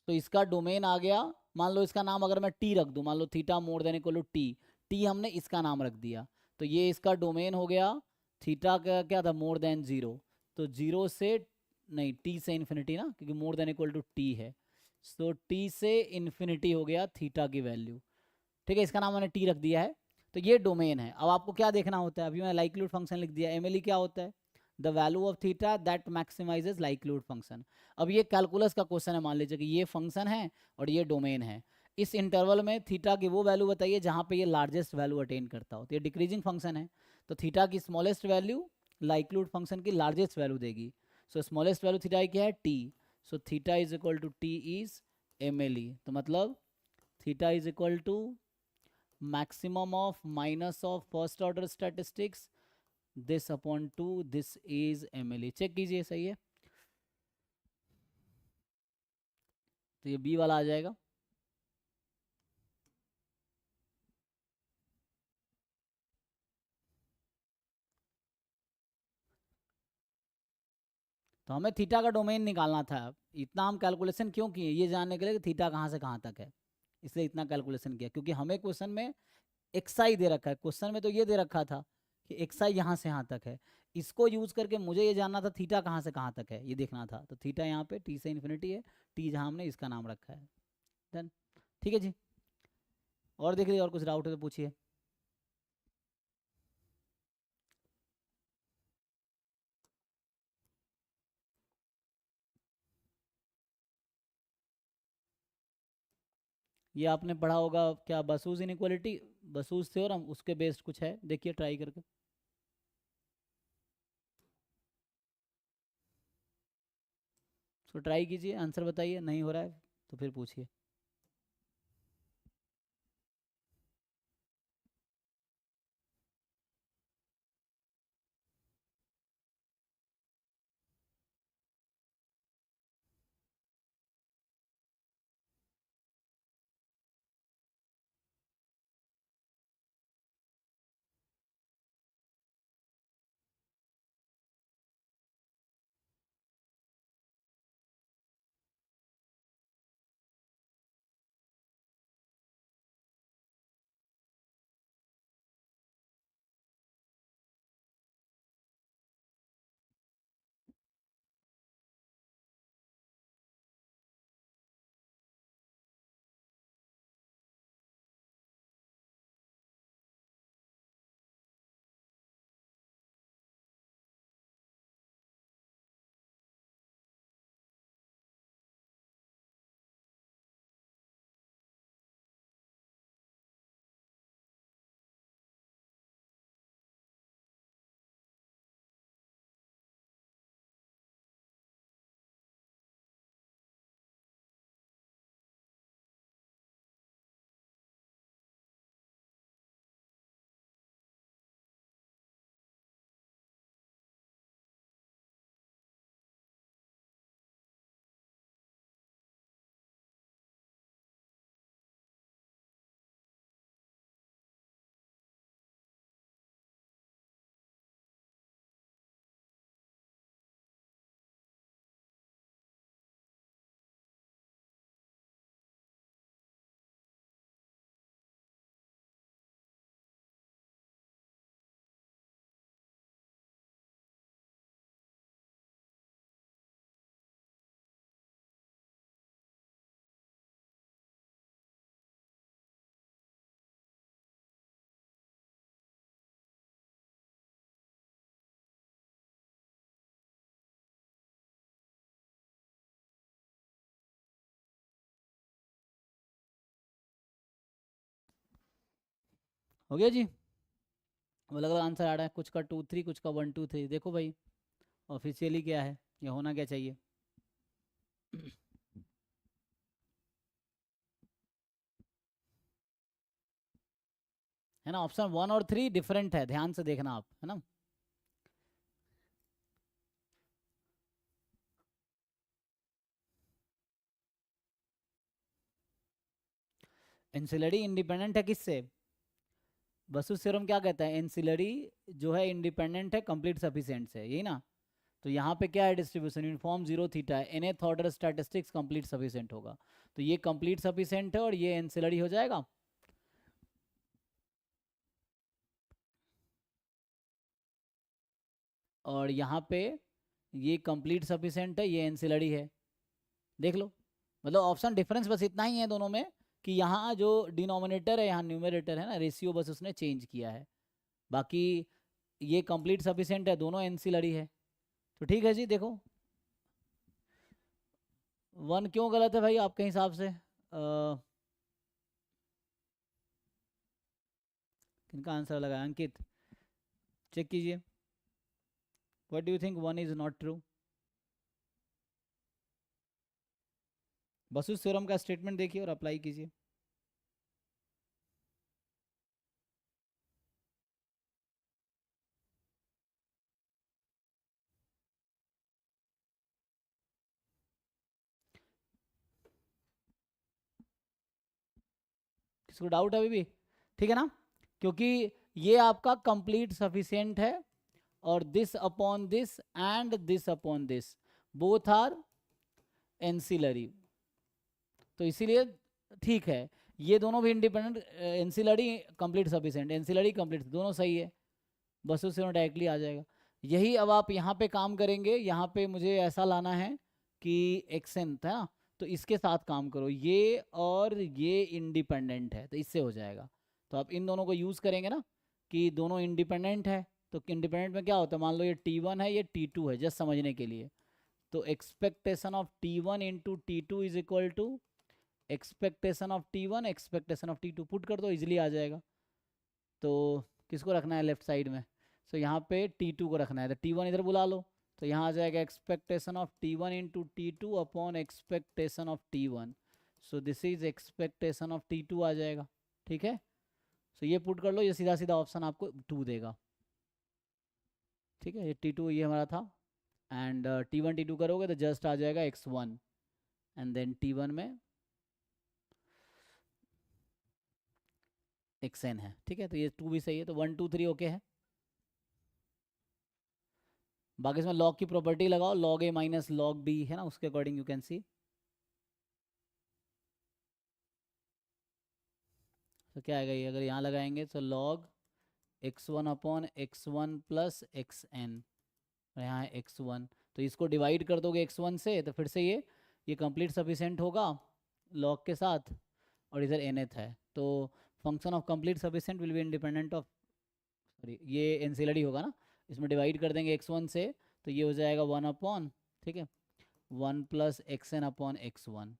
तो इसका डोमेन आ गया। मान लो इसका नाम अगर मैं टी रख दूं, मान लो theta more than equal to T, T हमने इसका नाम रख दिया तो ये इसका डोमेन हो गया। थीटा का क्या था? More than zero. तो जीरो से नहीं, टी से इन्फिनिटी ना, क्योंकि more than equal to T है। सो टी से इन्फिनिटी हो गया थीटा की वैल्यू। ठीक है, इसका नाम मैंने टी रख दिया है। तो ये डोमेन है। अब आपको क्या देखना होता है? अभी मैं लाइक्लीहुड फंक्शन लिख दिया। एमएलई क्या होता है? The value of theta that maximises likelihood function. अब ये कैलकुलस का क्वेश्चन है। मान लीजिए कि ये फंक्शन है और ये डोमेन है। इस इंटरवल में थीटा की वो वैल्यू बताइए जहाँ पे ये लार्जेस्ट वैल्यू अटेन करता हो। तो ये डिक्रीजिंग फंक्शन है तो थीटा की स्मॉलेस्ट वैल्यू लाइक्लीहुड फंक्शन की लार्जेस्ट वैल्यू देगी। सो स्मॉलेस्ट वैल्यू थीटा क्या है? T. So theta is equal to T is MLE. तो मतलब theta is equal to maximum of minus of first order statistics this upon 2, this is mle। Check कीजिए सही है। तो ये बी वाला आ जाएगा। तो हमें थीटा का डोमेन निकालना था। इतना हम कैलकुलेशन क्यों किए? ये जानने के लिए कि थीटा कहाँ से कहाँ तक है, इसलिए इतना कैलकुलेशन किया। क्योंकि हमें क्वेश्चन में एक्स आई दे रखा है। क्वेश्चन में तो ये दे रखा था कि एक्स आई यहाँ से यहाँ तक है। इसको यूज करके मुझे ये जानना था थीटा कहाँ से कहाँ तक है, ये देखना था। तो थीटा यहाँ पे टी से इन्फिनिटी है, टी जहाँ हमने इसका नाम रखा है। डन। ठीक है जी, और देख लीजिए, और कुछ डाउट है तो पूछिए। ये आपने पढ़ा होगा क्या? बसूज इनइक्वालिटी, बसूज थ्योरम, उसके बेस्ड कुछ है, देखिए ट्राई करके। सो ट्राई कीजिए, आंसर बताइए। नहीं हो रहा है तो फिर पूछिए। हो गया जी। अब अलग अलग आंसर आ रहा है, कुछ का 2 3, कुछ का 1 2 3। देखो भाई ऑफिशियली क्या है, ये होना क्या चाहिए। है ना, ऑप्शन 1 और 3 डिफरेंट है, ध्यान से देखना आप, है ना। एंसिलरी इंडिपेंडेंट है किससे, बसु थ्योरम क्या कहता है, एंसिलरी जो है इंडिपेंडेंट है कंप्लीट सफिशिएंट से, यही ना। तो यहाँ पे क्या है डिस्ट्रीब्यूशन, यूनिफॉर्म जीरो थीटा है, nth order statistics complete sufficient होगा। तो ये कंप्लीट सफिशिएंट है और ये एंसिलरी हो जाएगा। और यहाँ पे ये कंप्लीट सफिशिएंट है, ये एंसिलरी है। देख लो, मतलब ऑप्शन डिफरेंस बस इतना ही है दोनों में कि यहाँ जो डिनोमिनेटर है यहाँ न्यूमरेटर है ना, रेशियो बस उसने चेंज किया है। बाकी ये कंप्लीट सफिशिएंट है, दोनों एंसिलरी है। तो ठीक है जी। देखो 1 क्यों गलत है भाई आपके हिसाब से, किनका आंसर लगा, अंकित चेक कीजिए। What do you think 1 is not true. Basu theorem का स्टेटमेंट देखिए और अप्लाई कीजिए। किसको डाउट है अभी भी, ठीक है ना, क्योंकि ये आपका कंप्लीट सफिशिएंट है और this upon this and this upon this both are ancillary, तो इसीलिए ठीक है। ये दोनों भी independent, ancillary complete sufficient, ancillary complete, दोनों सही है, बस उससे डायरेक्टली आ जाएगा। यही अब आप यहाँ पे काम करेंगे, यहाँ पे मुझे ऐसा लाना है कि एक्सेंट है ना, तो इसके साथ काम करो, ये और ये इंडिपेंडेंट है तो इससे हो जाएगा। तो आप इन दोनों को यूज़ करेंगे ना कि दोनों इंडिपेंडेंट है, तो इंडिपेंडेंट में क्या होता है, मान लो ये T1 है ये T2 है, जस्ट समझने के लिए। तो expectation of T1 into T2 is equal to expectation of T1 expectation of T2, put कर दो इजिली आ जाएगा। तो किसको रखना है लेफ्ट साइड में, सो यहाँ पे T2 को रखना है, तो T1 इधर बुला लो, तो यहाँ आ जाएगा expectation of T1 into T2 upon expectation of T1, so this is expectation of T2 आ जाएगा। ठीक है, सो ये पुट कर लो, ये सीधा सीधा ऑप्शन आपको 2 देगा। ठीक है, ये T2 ये हमारा था, एंड T1 T2 करोगे तो जस्ट आ जाएगा x1, एंड देन T1 में xn है। ठीक है, तो ये 2 भी सही है, तो 1 2 3 ओके है। बाकी इसमें लॉग की प्रॉपर्टी लगाओ, log a minus log b है ना, उसके अकॉर्डिंग यू कैन सी। तो क्या आएगा ये, अगर यहाँ लगाएंगे तो log x1 upon x1 plus xn, और यहाँ है x1, तो इसको डिवाइड कर दोगे x1 से तो फिर से ये कंप्लीट सफिशिएंट होगा log के साथ, और इधर nth है, तो function of complete sufficient will be independent of, sorry ये एंसिलरी होगा ना, इसमें डिवाइड कर देंगे x1 से तो ये हो जाएगा 1 अपॉन, ठीक है, 1 प्लस xn अपॉन x1,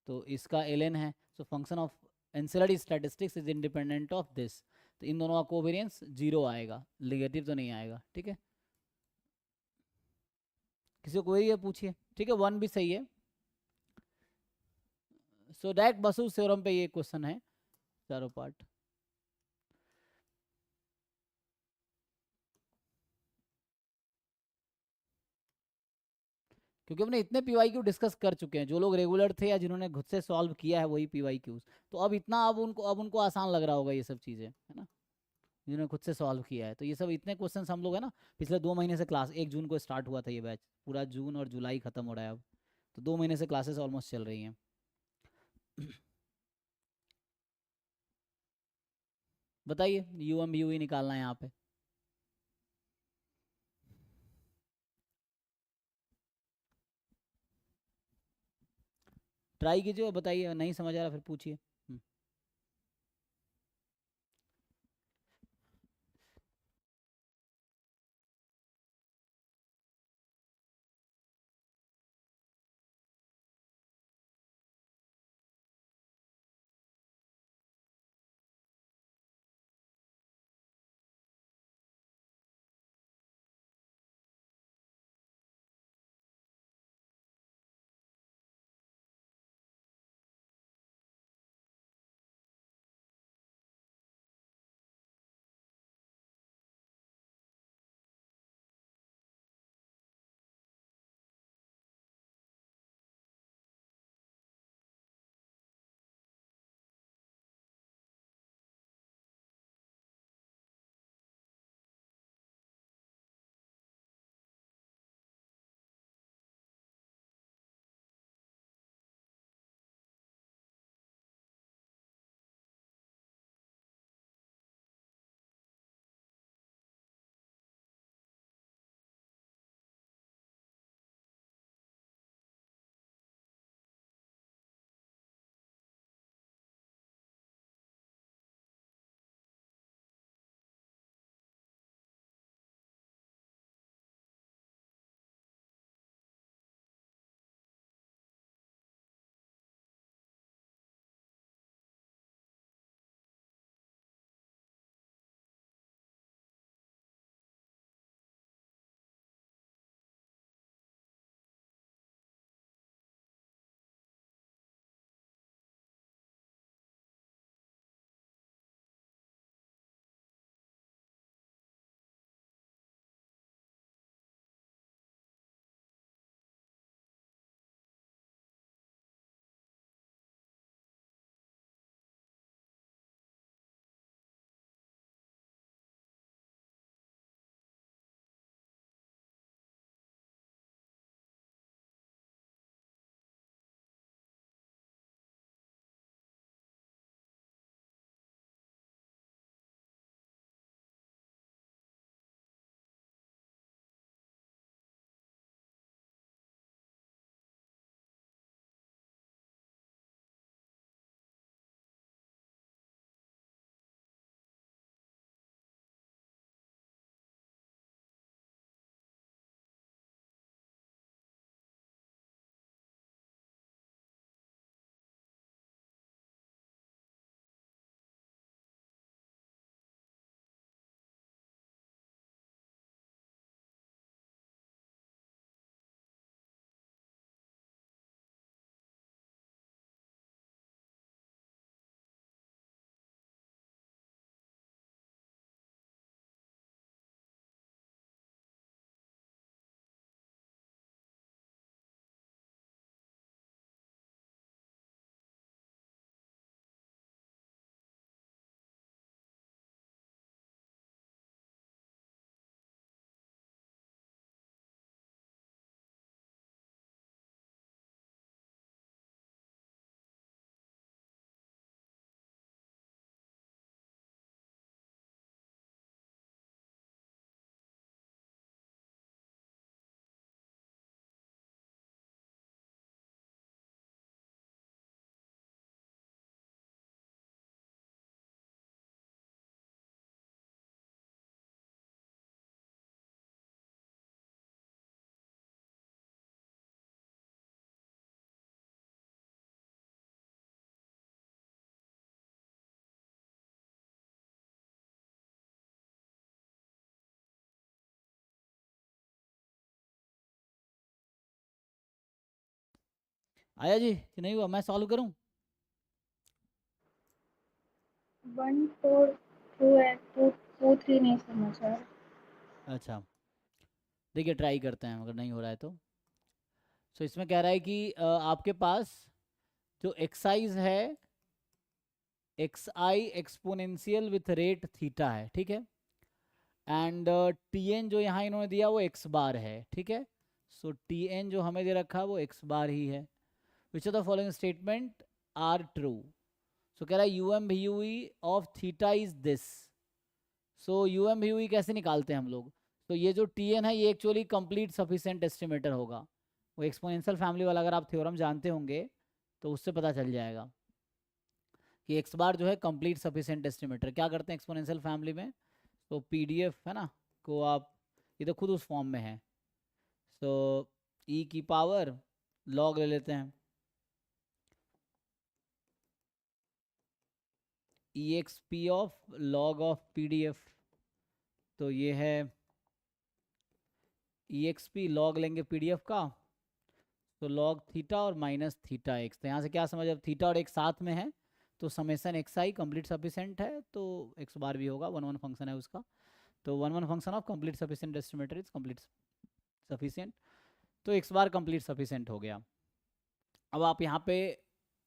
तो इसका ln है, so function of ancillary statistics is independent of this, तो इन दोनों का कोवेरिएंस 0 आएगा, नेगेटिव तो नहीं आएगा। ठीक है, किसी को कोई है पूछिए। ठीक है, 1 भी सही है। सो डायरेक्ट बसु थ्योरम पे ये क्वेश्चन है, चारों पार्ट। क्योंकि हमने इतने PYQ डिस्कस कर चुके हैं, जो लोग रेगुलर थे या जिन्होंने खुद से सॉल्व किया है वही PYQs, तो अब इतना अब उनको आसान लग रहा होगा ये सब चीज़ें, है ना, जिन्होंने खुद से सॉल्व किया है। तो ये सब इतने क्वेश्चन हम लोग है ना, पिछले 2 महीने से क्लास, 1 जून को स्टार्ट हुआ था ये बैच, पूरा जून और जुलाई खत्म हो रहा है अब, तो 2 महीने से क्लासेस ऑलमोस्ट चल रही हैं। बताइए, UM निकालना है यहाँ पे, ट्राई कीजिए, बताइए, नहीं समझ आ रहा फिर पूछिए। आया जी कि नहीं हुआ? मैं सॉल्व करूं? 1 4 2 है, 2 2 3 नहीं समझ आ रहा। अच्छा देखिए ट्राई करते हैं, अगर नहीं हो रहा है तो। सो इसमें कह रहा है कि आपके पास जो एक्साइज है x I exponential with rate theta है, ठीक है। एंड टी एन जो यहाँ इन्होंने दिया वो एक्स बार है, ठीक है। सो टी एन जो हमें दे रखा है वो एक्स बार ही है। Which of the following statement are true? So कह रहा है U M V U E of theta is this. So U M V U E कैसे निकालते हैं हम लोग? तो ये जो टी एन है ये एक्चुअली कंप्लीट सफिशिएंट एस्टिमेटर होगा। वो एक्सपोनेंशियल फैमिली वाला अगर आप थ्योरम जानते होंगे तो उससे पता चल जाएगा कि एक्स बार जो है कंप्लीट सफिशिएंट एस्टिमेटर। क्या करते हैं एक्सपोनेंशियल फैमिली में? तो पीडीएफ है ना को आप, ये तो खुद उस फॉर्म में है। सो ई की पावर लॉग ले लेते हैं, E X P of log of PDF. तो ये है ई एक्स पी लॉग लेंगे पीडीएफ का, तो लॉग थीटा और माइनस थीटा एक्स। तो यहाँ से क्या समझ, अब थीटा और एक साथ में है तो समेसन एक्स आई कंप्लीट सफिशिएंट है, तो एक्स बार भी होगा, वन वन फंक्शन है उसका। तो one one function of complete sufficient estimator is complete sufficient. तो एक्स बार कंप्लीट सफिशिएंट हो गया। अब आप यहाँ पे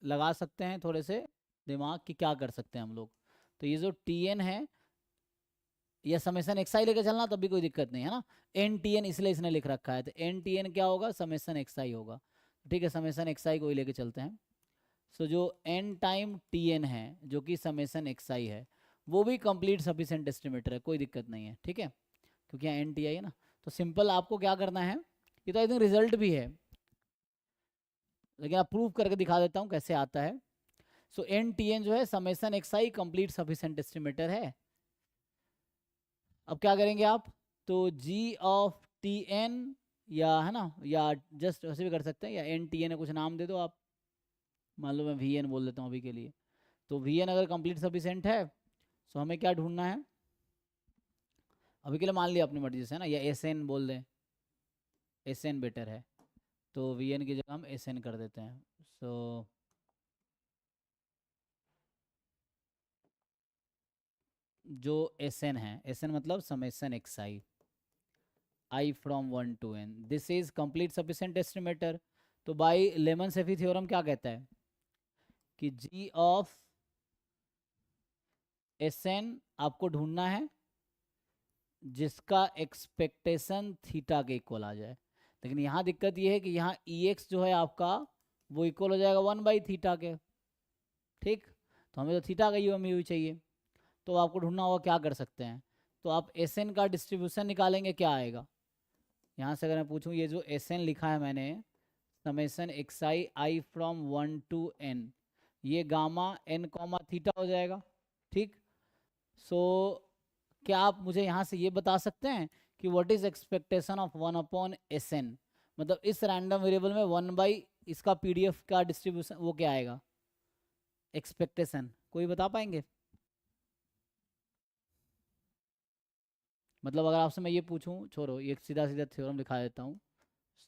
लगा सकते हैं थोड़े से दिमाग कि क्या कर सकते हैं हम लोग। तो ये जो टी एन है या समेसन एक्स आई लेकर चलना तब भी कोई दिक्कत नहीं है ना। एन टी एन इसलिए इसने लिख रखा है, तो एन टी एन क्या होगा? समेसन एक्स आई होगा। ठीक है, समेसन एक्स आई को ही लेके चलते हैं। सो जो एन टाइम टी एन है जो कि समेसन एक्स आई है वो भी कंप्लीट सफिशिएंट एस्टिमेटर है, कोई दिक्कत नहीं है, ठीक है, क्योंकि यहाँ एन टी आई है ना। तो सिंपल आपको क्या करना है, ये तो आई थिंक रिजल्ट भी है लेकिन आप प्रूव करके दिखा देता हूँ कैसे आता है। सो एन टी एन जो है समेसन एक्स आई कंप्लीट सफिशिएंट एस्टिमेटर है। अब क्या करेंगे आप, तो जी ऑफ टी एन, या है ना, या जस्ट वैसे भी कर सकते हैं, या एन टी एन कुछ नाम दे दो आप, मान लो मैं वी एन बोल देता हूँ अभी के लिए। तो वी एन अगर कंप्लीट सफिशिएंट है तो हमें क्या ढूंढना है, अभी के लिए मान लिया अपनी मर्जी से है ना, या एस एन बोल दें, एस एन बेटर है। तो वी एन की जगह हम एस एन कर देते हैं। सो जो एस एन है, एस एन मतलब summation x I, I from 1 to n, this is complete sufficient estimator. तो बाय लेमन सेफी थ्योरम क्या कहता है कि जी ऑफ एस एन आपको ढूंढना है जिसका एक्सपेक्टेशन थीटा के इक्वल आ जाए। लेकिन यहाँ दिक्कत ये है कि यहाँ ई एक्स जो है आपका वो इक्वल हो जाएगा 1/थीटा के, ठीक। तो हमें तो थीटा का यू एम यू चाहिए, तो आपको ढूंढना होगा क्या कर सकते हैं। तो आप एस एन का डिस्ट्रीब्यूशन निकालेंगे, क्या आएगा यहाँ से। अगर मैं पूछूं ये जो एस एन लिखा है मैंने, summation x I I from 1 to n, ये गामा एन कॉमा थीटा हो जाएगा, ठीक। सो क्या आप मुझे यहाँ से ये बता सकते हैं कि what is expectation of 1/Sn, मतलब इस रैंडम वेरिएबल में 1 इसका पीडीएफ का डिस्ट्रीब्यूशन वो क्या आएगा एक्सपेक्टेशन, कोई बता पाएंगे? मतलब अगर आपसे मैं ये पूछूं, छोड़ो ये सीधा सीधा थ्योरम दिखा देता हूँ।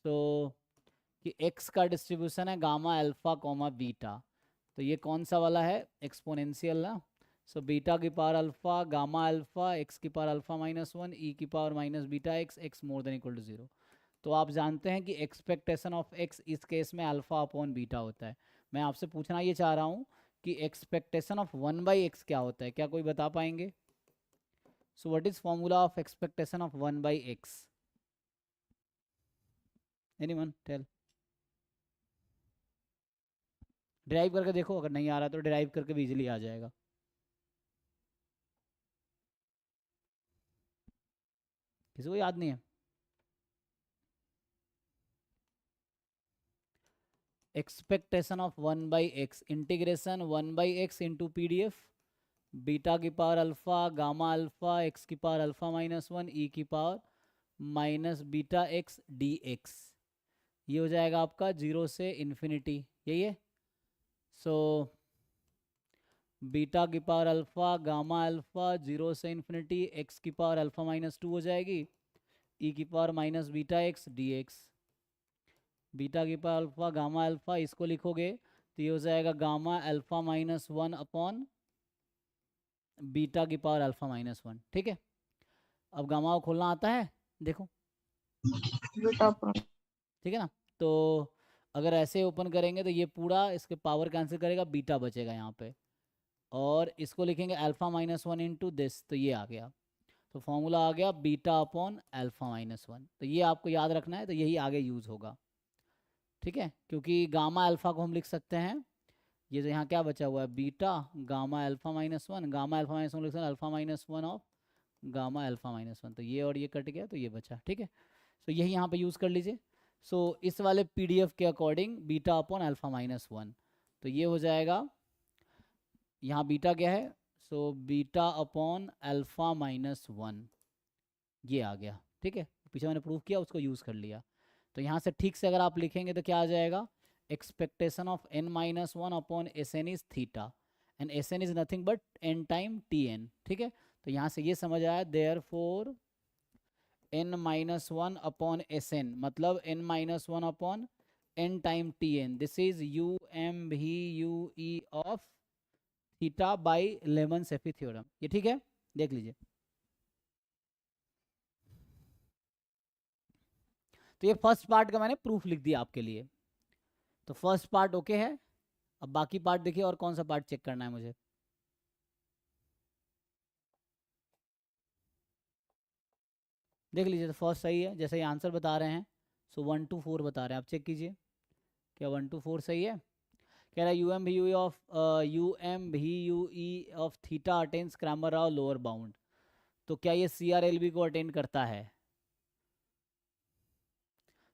तो कि x का डिस्ट्रीब्यूशन है गामा अल्फा कॉमा बीटा, तो ये कौन सा वाला है, एक्सपोनेंशियल ना। सो बीटा की power alpha gamma alpha x की पावर अल्फा -1 ई की power minus beta X, X more than equal to 0। तो आप जानते हैं कि एक्सपेक्टेशन ऑफ एक्स इस केस में अल्फा अपॉन बीटा होता है। मैं आपसे पूछना ये चाह रहा हूँ कि एक्सपेक्टेशन ऑफ 1/x क्या होता है, क्या कोई बता पाएंगे? So what is formula of expectation of 1/x? Anyone tell? Derive करके देखो, अगर नहीं आ रहा तो ड्राइव करके भी इजीली आ जाएगा। किसी को याद नहीं है? Expectation of 1/x, integration 1/x into PDF, beta की power alpha gamma alpha x की पावर अल्फा -1 ई की power minus beta x d x, ये हो जाएगा आपका 0 से इन्फिनिटी, यही है। सो बीटा की पावर अल्फा गामा अल्फा 0 से इन्फिनिटी एक्स की पावर अल्फा -2 हो जाएगी, ई की power minus beta x d x. Beta की पावर अल्फा गामा अल्फा, इसको लिखोगे तो ये हो जाएगा gamma alpha minus 1 upon beta की पावर अल्फा माइनस 1। ठीक है, अब गामा को खोलना आता है, देखो ठीक है ना। तो अगर ऐसे ओपन करेंगे तो ये पूरा इसके पावर कैंसिल करेगा, बीटा बचेगा यहाँ पे, और इसको लिखेंगे अल्फा माइनस 1 इंटू दिस, तो ये आ गया। तो फॉर्मूला आ गया बीटा अपॉन अल्फा माइनस 1। तो ये आपको याद रखना है, तो यही आगे यूज़ होगा। ठीक है, क्योंकि गामा अल्फा को हम लिख सकते हैं, ये तो यहाँ क्या बचा हुआ है, beta gamma alpha minus 1, gamma alpha minus 1 लिख सकते हैं alpha minus 1 of gamma alpha minus 1। तो ये और ये कट गया, तो ये बचा। ठीक है, सो यही यहाँ पे यूज़ कर लीजिए। सो इस वाले पीडीएफ के according beta upon alpha minus 1, तो ये हो जाएगा, यहाँ बीटा क्या है, so beta upon alpha minus 1, ये आ गया। ठीक है, पीछे मैंने प्रूव किया, उसको यूज़ कर लिया। तो यहाँ से ठीक से अगर आप लिखेंगे तो क्या आ जाएगा, expectation of n minus 1 upon S N is theta, and S N is nothing but n time T N. ठीक है, तो यहाँ से ये समझ आया, therefore n minus 1 upon S N, मतलब n minus 1 upon n time T N, this is U M V U E of theta by Lehmann Scheffe theorem. ये ठीक है, देख लीजिए। तो ये फर्स्ट पार्ट का मैंने प्रूफ लिख दिया आपके लिए। तो फर्स्ट पार्ट ओके है, अब बाकी पार्ट देखिए, और कौन सा पार्ट चेक करना है मुझे। देख लीजिए, तो फर्स्ट सही है, जैसे ये आंसर बता रहे हैं, सो 1 to 4 बता रहे हैं, आप चेक कीजिए क्या 1 to 4 सही है। कह रहा है U M V you of of theta attains Cramer Rao lower bound, तो क्या ये सी आर एल बी को अटेंड करता है।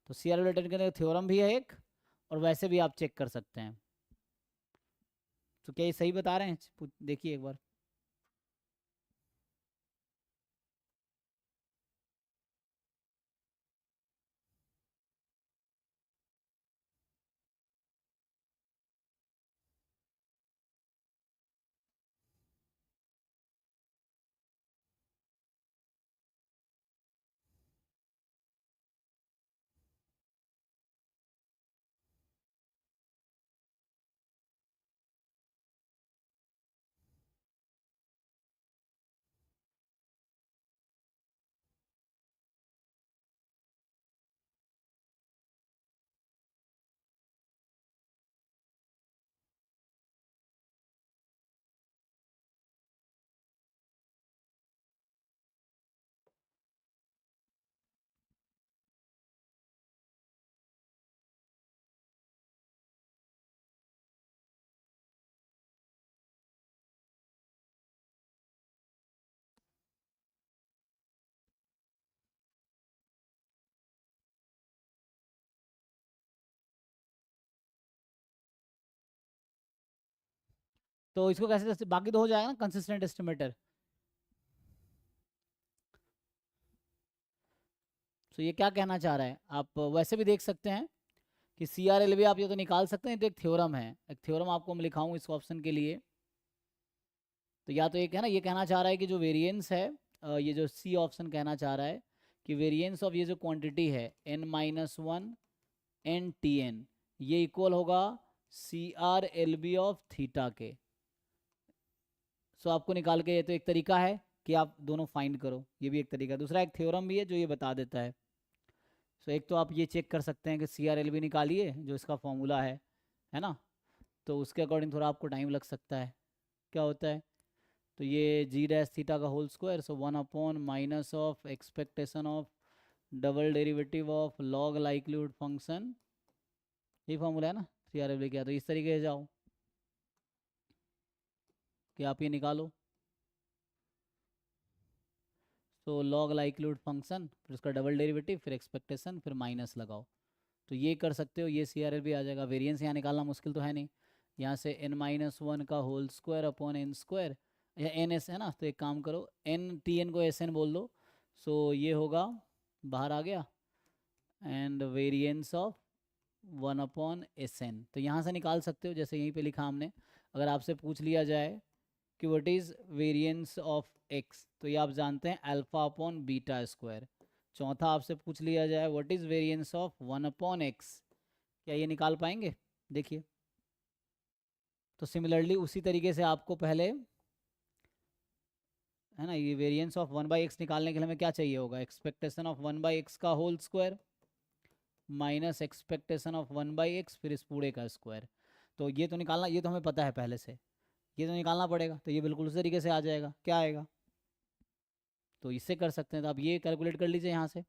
तो सी आर एल अटेंड करने का थ्योरम भी है एक, और वैसे भी आप चेक कर सकते हैं। तो क्या ये सही बता रहे हैं, देखिए एक बार। तो इसको कैसे, बाकी तो हो जाएगा ना कंसिस्टेंट एस्टिमेटर। तो ये क्या कहना चाह रहा है, आप वैसे भी देख सकते हैं कि सी आर एल भी आप ये तो निकाल सकते हैं, तो एक थ्योरम है, एक थ्योरम आपको मैं लिखाऊँ इस ऑप्शन के लिए। तो या तो एक है ना, ये कहना चाह रहा है कि जो वेरिएंस है, ये जो सी ऑप्शन कहना चाह रहा है कि वेरिएंस ऑफ ये जो क्वांटिटी है n minus 1 n T N, ये इक्वल होगा C R L B of theta के। सो आपको निकाल के, ये तो एक तरीका है कि आप दोनों फाइंड करो, ये भी एक तरीका। दूसरा एक थ्योरम भी है जो ये बता देता है। सो एक तो आप ये चेक कर सकते हैं कि सी आर एल बी निकालिए, जो इसका फॉर्मूला है ना, तो उसके अकॉर्डिंग थोड़ा आपको टाइम लग सकता है। क्या होता है, तो ये जी डैश थीटा का whole square, so 1 upon minus of expectation of double derivative of log likelihood function, ये फॉर्मूला है ना सी आर एल बी का। तो इस तरीके से जाओ कि आप ये निकालो, तो लॉग लाइक्लीहुड फंक्शन, फिर उसका डबल डेरिवेटिव, फिर एक्सपेक्टेशन, फिर माइनस लगाओ। तो ये कर सकते हो, ये सी आर एल भी आ जाएगा। वेरिएंस यहाँ निकालना मुश्किल तो है नहीं, यहाँ से n माइनस 1 का whole square upon n square, या एन एस है ना, तो एक काम करो n टी एन को एस एन बोल दो। सो ये होगा, बाहर आ गया, and variance of 1 upon S N, तो यहाँ से निकाल सकते हो जैसे यहीं पे लिखा हमने। अगर आपसे पूछ लिया जाए कि what is variance of x, तो ये आप जानते हैं अल्फा अपॉन बीटा स्क्वायर। चौथा आपसे पूछ लिया जाए what is variance of 1 upon x, क्या ये निकाल पाएंगे? देखिए, तो सिमिलरली उसी तरीके से आपको पहले, है ना, ये वेरिएंस ऑफ 1/x निकालने के लिए हमें क्या चाहिए होगा? एक्सपेक्टेशन ऑफ 1/x का whole square minus expectation of 1/x फिर इस पूरे का स्क्वायर। तो ये तो निकालना, ये तो हमें पता है पहले से, ये तो निकालना पड़ेगा। तो ये बिल्कुल उसी तरीके से आ जाएगा। क्या आएगा? तो इससे कर सकते हैं। तो आप ये कैलकुलेट कर लीजिए यहाँ से,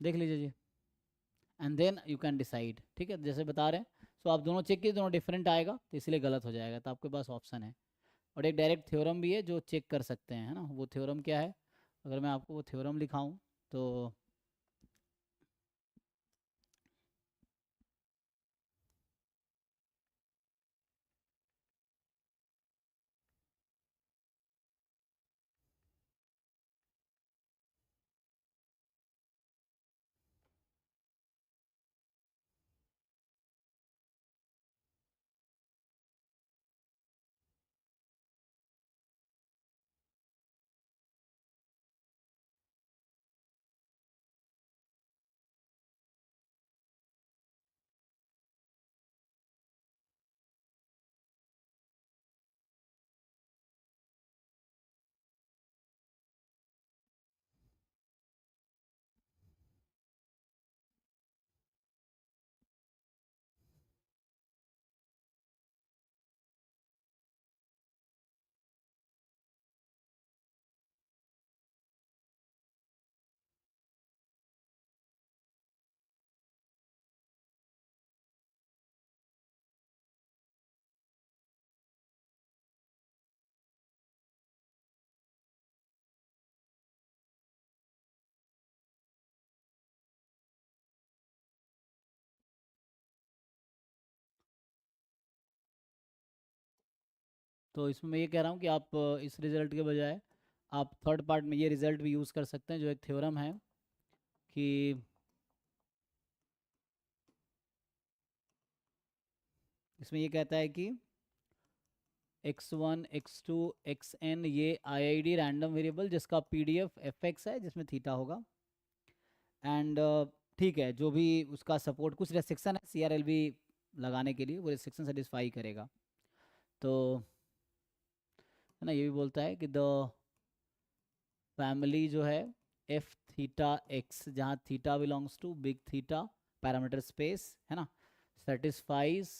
देख लीजिए जी, and then you can decide. ठीक है, जैसे बता रहे हैं। सो आप दोनों चेक कीजिए, दोनों डिफरेंट आएगा तो इसलिए गलत हो जाएगा। तो आपके पास ऑप्शन है। और एक डायरेक्ट थ्योरम भी है जो चेक कर सकते हैं, है ना। वो थ्योरम क्या है? अगर मैं आपको वो थ्योरम लिखाऊं तो तो इसमें मैं ये कह रहा हूँ कि आप इस रिज़ल्ट के बजाय आप थर्ड पार्ट में ये रिज़ल्ट भी यूज़ कर सकते हैं, जो एक थ्योरम है कि इसमें ये कहता है कि x1 x2 xn ये IID रैंडम वेरिएबल जिसका PDF fx है, जिसमें थीटा होगा। एंड ठीक है, जो भी उसका सपोर्ट, कुछ रेस्ट्रिक्शन है CRLB लगाने के लिए, वो रेस्ट्रिक्शन सेटिस्फाई करेगा। तो है ना, ये भी बोलता है कि द फैमिली जो है एफ थीटा एक्स, जहाँ theta belongs to big theta parameter space, है ना, सेटिस्फाइज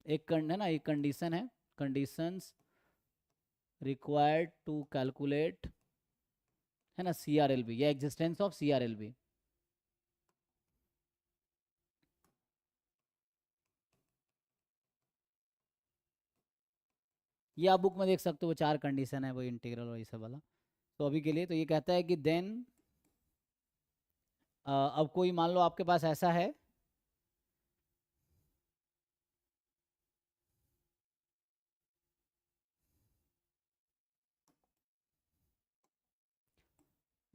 है ना, एक कंडीशन है, कंडीशंस रिक्वायर्ड टू कैलकुलेट, है ना, CRLB या एग्जिस्टेंस ऑफ CRLB। ये आप बुक में देख सकते हो, वो 4 कंडीशन है, वो इंटीग्रल और ये सब वाला। तो अभी के लिए तो ये कहता है कि देन अब कोई मान लो आपके पास ऐसा है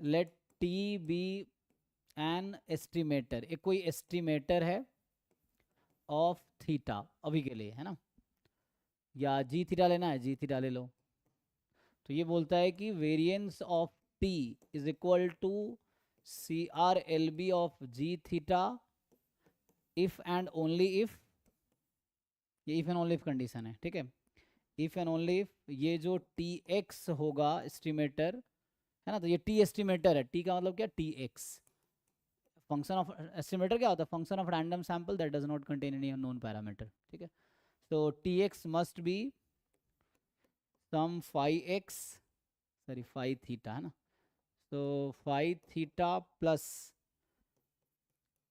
let T be an estimator, एक कोई एस्टिमेटर है ऑफ थीटा अभी के लिए, है ना, या जी थीटा लेना है, जी थीटा ले लो। तो ये बोलता है कि variance of T is equal to CRLB of g theta if and only if, ये if and only if condition है, ठीक है। इफ एंड ओनली इफ ये जो TX होगा एस्टिमेटर, है ना, तो ये T एस्टिमेटर है, T का मतलब क्या, TX। फंक्शन ऑफ एस्टिमेटर क्या होता है? Function of random sample that does not contain any unknown parameter, ठीक है। तो TX must be some phi x, sorry phi theta, है ना। तो phi theta plus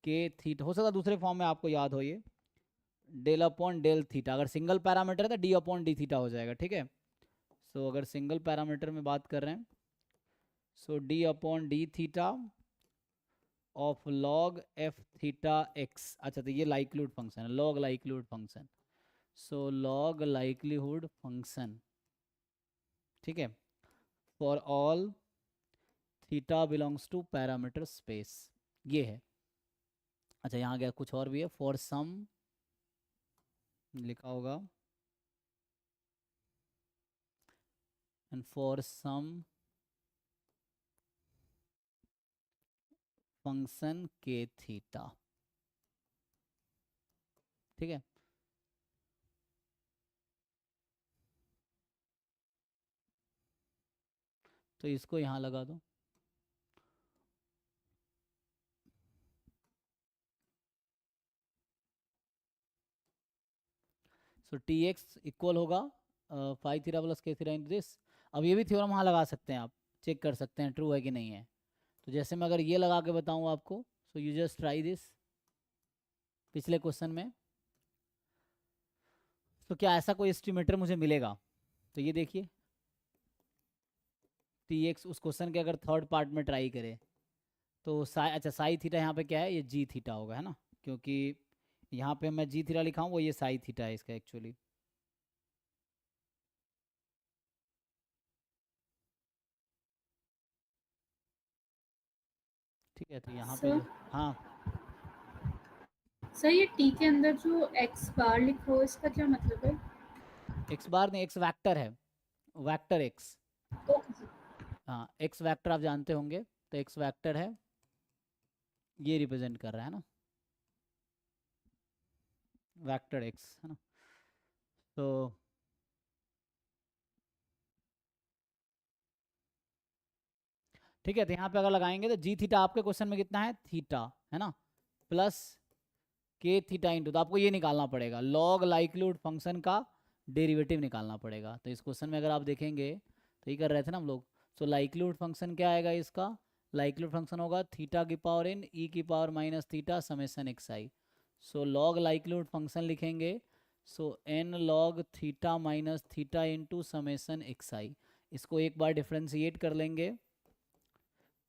k theta, हो सकता है दूसरे फॉर्म में आपको याद हो ये, डेल अपॉन डेल थीटा। अगर सिंगल पैरामीटर है तो D अपॉन D थीटा हो जाएगा, ठीक है। सो अगर सिंगल पैरामीटर में बात कर रहे हैं, so D upon D theta of log f theta x. अच्छा, तो ये लाइक्लीहुड फंक्शन है, log likelihood function. So log likelihood function, ठीक है, for all theta belongs to parameter space, ये है। अच्छा, यहाँ गया कुछ और भी है, फॉर सम लिखा होगा, एंड फॉर सम फंक्शन के थीटा, ठीक है। तो इसको यहाँ लगा दो। सो टी एक्स इक्वल होगा five theta plus k theta into this. अब ये भी थ्योरम वहाँ लगा सकते हैं, आप चेक कर सकते हैं ट्रू है कि नहीं है। तो जैसे मैं अगर ये लगा के बताऊँ आपको, so you just try this पिछले क्वेश्चन में। तो क्या ऐसा कोई एस्टिमेटर मुझे मिलेगा? तो ये देखिए टी एक्स उस क्वेश्चन के अगर थर्ड पार्ट में ट्राई करें तो अच्छा साई थीटा यहाँ पे क्या है, ये जी थीटा होगा, है ना, क्योंकि यहाँ पे मैं जी थीटा लिखा हूँ, वो ये साई थीटा है इसका एक्चुअली। ठीक है, तो यहाँ पे सर हाँ सर ये टी के अंदर जो एक्स बार लिखा हो इसका क्या मतलब है? एक्स बार नहीं, एक्स वैक्टर है, वैक्टर एक्स। तो हाँ एक्स वैक्टर आप जानते होंगे, तो एक्स वैक्टर है, ये रिप्रेजेंट कर रहा है ना, वैक्टर एक्स, है ना। तो ठीक है, तो यहाँ पे अगर लगाएंगे तो जी थीटा आपके क्वेश्चन में कितना है, थीटा, है ना, प्लस के थीटा इंटू, तो आपको ये निकालना पड़ेगा लॉग लाइक्लीहुड फंक्शन का डेरिवेटिव निकालना पड़ेगा। तो इस क्वेश्चन में अगर आप देखेंगे तो ये कर रहे थे ना हम लोग। सो लाइक्लीहुड फंक्शन क्या आएगा इसका, लाइक्लीहुड फंक्शन होगा थीटा की पावर इन ई की power minus theta summation x i. So log likelihood function लिखेंगे, so n log theta minus theta into summation x i. इसको एक बार डिफ्रेंशिएट कर लेंगे,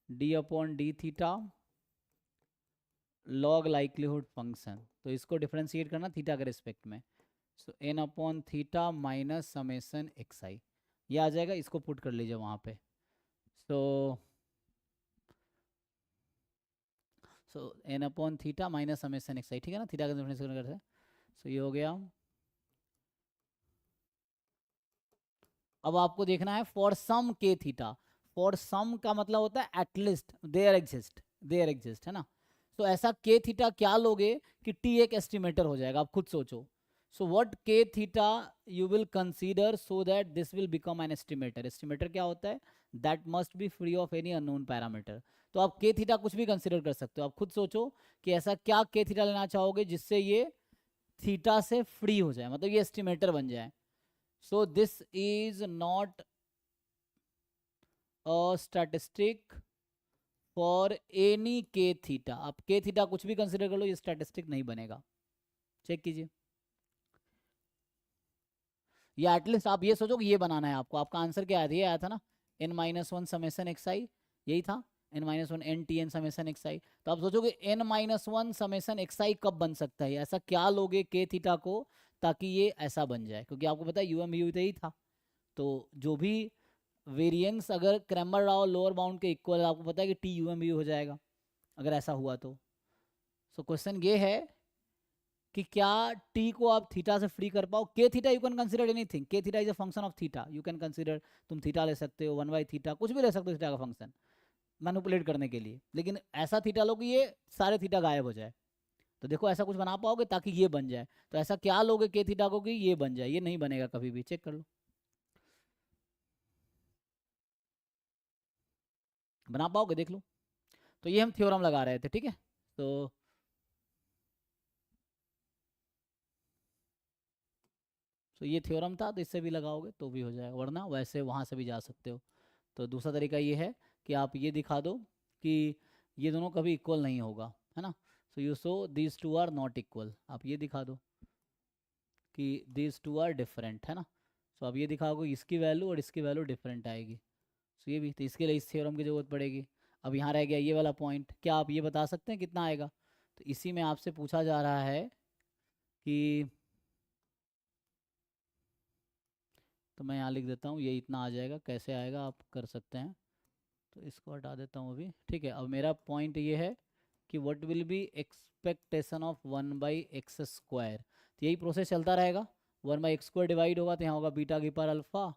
d upon d theta log likelihood function, तो इसको differentiate करना थीटा के रिस्पेक्ट में, so n upon theta minus summation x i, ये आ जाएगा। इसको पुट कर लीजिए वहाँ पे। So n upon theta minus summation x i, ठीक है ना, थीटा का डिफरेंशिएट करते हैं। सो ये हो गया। अब आपको देखना है फॉर सम के थीटा, फॉर सम का मतलब होता है at least there exist, there exist, है ना। तो ऐसा के थीटा क्या लोगे कि टी एक एस्टिमेटर हो जाएगा, आप खुद सोचो। सो व्हाट के theta you will consider so that this will become an estimator. Estimator क्या होता है, that must be free of any unknown parameter. तो आप के थीटा कुछ भी कंसीडर कर सकते हो, आप खुद सोचो कि ऐसा क्या के थीटा लेना चाहोगे जिससे ये थीटा से फ्री हो जाए, मतलब ये एस्टिमेटर बन जाए। So this is not a statistic for any के थीटा। आप के थीटा कुछ भी कंसिडर कर लो, ये स्टैटिस्टिक नहीं बनेगा, चेक कीजिए। या एटलीस्ट आप ये सोचो कि ये बनाना है आपको, आपका आंसर क्या आया था, ये आया था ना, n minus one summation x i, यही था, n minus one n T n summation x i. तो आप सोचोगे n minus one summation x i कब बन सकता है, ऐसा क्या लोगे के थीटा को ताकि ये ऐसा बन जाए, क्योंकि आपको पता है यूएम यू तो यही था। तो जो भी वेरिएंस अगर क्रैमर राव लोअर बाउंड के इक्वल, आपको पता है कि टी यूएम यू हो जाएगा अगर ऐसा हुआ तो। सो क्वेश्चन ये है कि क्या टी को आप थीटा से फ्री कर पाओ। K theta you can consider anything, k theta is a function of theta, you can consider, तुम थीटा ले सकते हो, वन बाई थीटा, कुछ भी ले सकते हो थीटा का फंक्शन मैनिपुलेट करने के लिए, लेकिन ऐसा थीटा लो कि ये सारे थीटा गायब हो जाए। तो देखो ऐसा कुछ बना पाओगे ताकि ये बन जाए, तो ऐसा क्या लोगे के थीटा को कि ये बन जाए, ये नहीं बनेगा कभी भी, चेक कर लो, बना पाओगे देख लो। तो ये हम थ्योरम लगा रहे थे, ठीक है। तो ये थ्योरम था, तो इससे भी लगाओगे तो भी हो जाएगा, वरना वैसे वहाँ से भी जा सकते हो। तो दूसरा तरीका ये है कि आप ये दिखा दो कि ये दोनों कभी इक्वल नहीं होगा, है ना। So you so these two are not equal, आप ये दिखा दो कि दीज टू आर डिफरेंट, है ना। सो आप ये दिखाओगे इसकी वैल्यू और इसकी वैल्यू डिफरेंट आएगी। सो ये भी, तो इसके लिए इस थ्योरम की ज़रूरत पड़ेगी। अब यहाँ रह गया ये वाला पॉइंट, क्या आप ये बता सकते हैं कितना आएगा। तो इसी में आपसे पूछा जा रहा है कि, तो मैं यहाँ लिख देता हूँ, ये इतना आ जाएगा, कैसे आएगा आप कर सकते हैं। तो इसको हटा देता हूँ अभी, ठीक है। अब मेरा पॉइंट ये है कि what will be expectation of one by x square. तो यही प्रोसेस चलता रहेगा, one by x square divide होगा तो यहाँ होगा बीटा की power alpha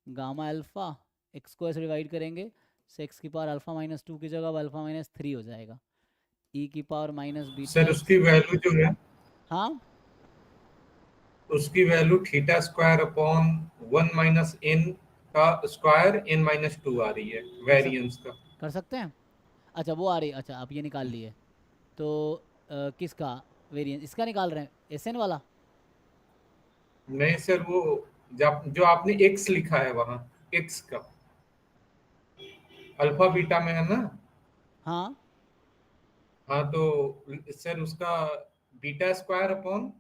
gamma alpha, x square से डिवाइड करेंगे, से एक्स की पावर अल्फ़ा माइनस टू की जगह अब अल्फ़ा माइनस थ्री हो जाएगा। ई की पावर माइनस सर बीटा उसकी वैल्यू जो है, हाँ उसकी value theta square upon 1 minus n का स्क्वायर n माइनस 2 आ रही है वेरिएंस का। कर सकते हैं। अच्छा वो आ रही, अच्छा आप ये निकाल लिए तो किसका वेरिएंस, इसका निकाल रहे हैं एस एन वाला। नहीं सर, वो जो आपने x लिखा है वहां, x का अल्फा बीटा में है ना। हाँ हाँ तो सर उसका बीटा स्क्वायर अपॉन,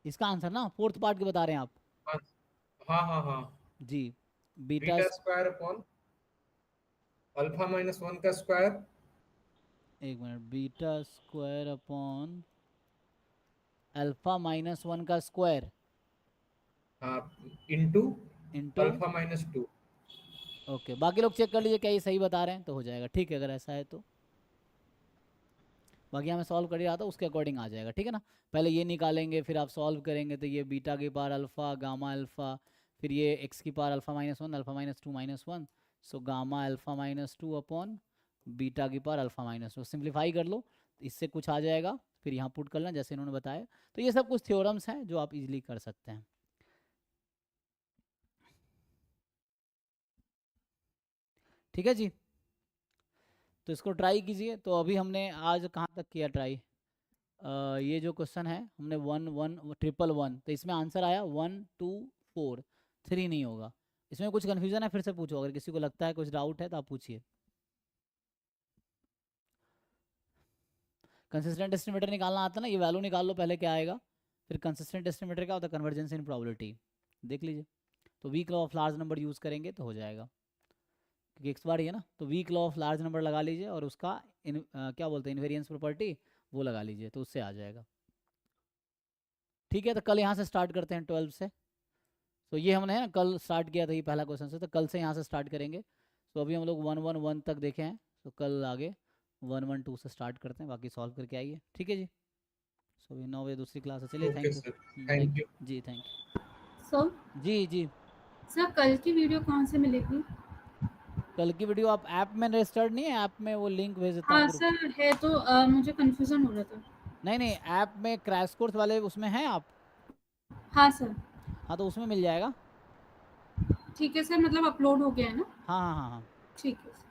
इसका आंसर ना फोर्थ पार्ट के बता रहे हैं आप। हाँ हाँ हाँ हाँ, जी beta beta square upon alpha minus 1 का स्क्वायर, एक minute, beta square upon alpha minus 1 का स्क्वायर हाँ, into into, alpha minus 2। Okay बाकी लोग चेक कर लीजिए क्या ये सही बता रहे हैं तो हो जाएगा, ठीक है अगर ऐसा है तो। बाकी हमें सॉल्व कर ही रहा था उसके अकॉर्डिंग आ जाएगा, ठीक है ना। पहले ये निकालेंगे फिर आप सॉल्व करेंगे तो ये बीटा की पावर अल्फ़ा गामा अल्फ़ा, फिर ये एक्स की power alpha minus 1 alpha minus 2 minus 1, so gamma alpha minus 2 upon beta की पावर अल्फ़ा माइनस 2। सिंप्लीफाई कर लो इससे कुछ आ जाएगा, फिर यहाँ पुट कर लें जैसे इन्होंने बताया। तो ये सब कुछ थ्योरम्स हैं जो आप इजीली कर सकते हैं, ठीक है जी। तो इसको ट्राई कीजिए। तो अभी हमने आज कहाँ तक किया ट्राई, ये जो क्वेश्चन है हमने 1 1 ट्रिपल 1, तो इसमें आंसर आया 1 2 4, 3 नहीं होगा। इसमें कुछ कन्फ्यूजन है फिर से पूछो, अगर किसी को लगता है कुछ डाउट है तो आप पूछिए। कंसिस्टेंट एस्टिमेटर निकालना आता है ना, ये वैल्यू निकाल लो पहले क्या आएगा, फिर कंसिस्टेंट एस्टिमेटर क्या होता है, कन्वर्जेंस इन प्रोबेबिलिटी, देख लीजिए। तो weak law of large number use करेंगे तो हो जाएगा, क्योंकि एक्स बार ही है ना। तो weak law of large number लगा लीजिए और उसका क्या बोलते हैं इन्वेरियंस प्रॉपर्टी वो लगा लीजिए तो उससे आ जाएगा, ठीक है। तो कल यहाँ से स्टार्ट करते हैं 12 से। तो ये हमने है ना कल स्टार्ट किया था ये पहला क्वेश्चन से, तो कल से यहाँ से स्टार्ट करेंगे। तो अभी हम लोग 1 1 1 तक देखे हैं, तो कल आगे 1 1 2 से स्टार्ट करते हैं, बाकी सॉल्व करके आइए, ठीक है जी। सो अभी 9 बजे दूसरी क्लास है, चलिए okay thank you. Sir, thank thank you. जी थैंक यू। सर जी जी सर कल की वीडियो कहाँ से मिलेगी? कल की वीडियो आप ऐप में रजिस्टर्ड नहीं है, ऐप में वो लिंक भेज देता हूँ हाँ ग्रुप। सर है तो मुझे कंफ्यूजन हो रहा था। नहीं नहीं ऐप में क्रैश कोर्स वाले उसमें हैं आप, हाँ सर। हाँ तो उसमें मिल जाएगा। ठीक है सर, मतलब अपलोड हो गया है ना? हाँ हाँ हाँ हाँ। ठीक है सर।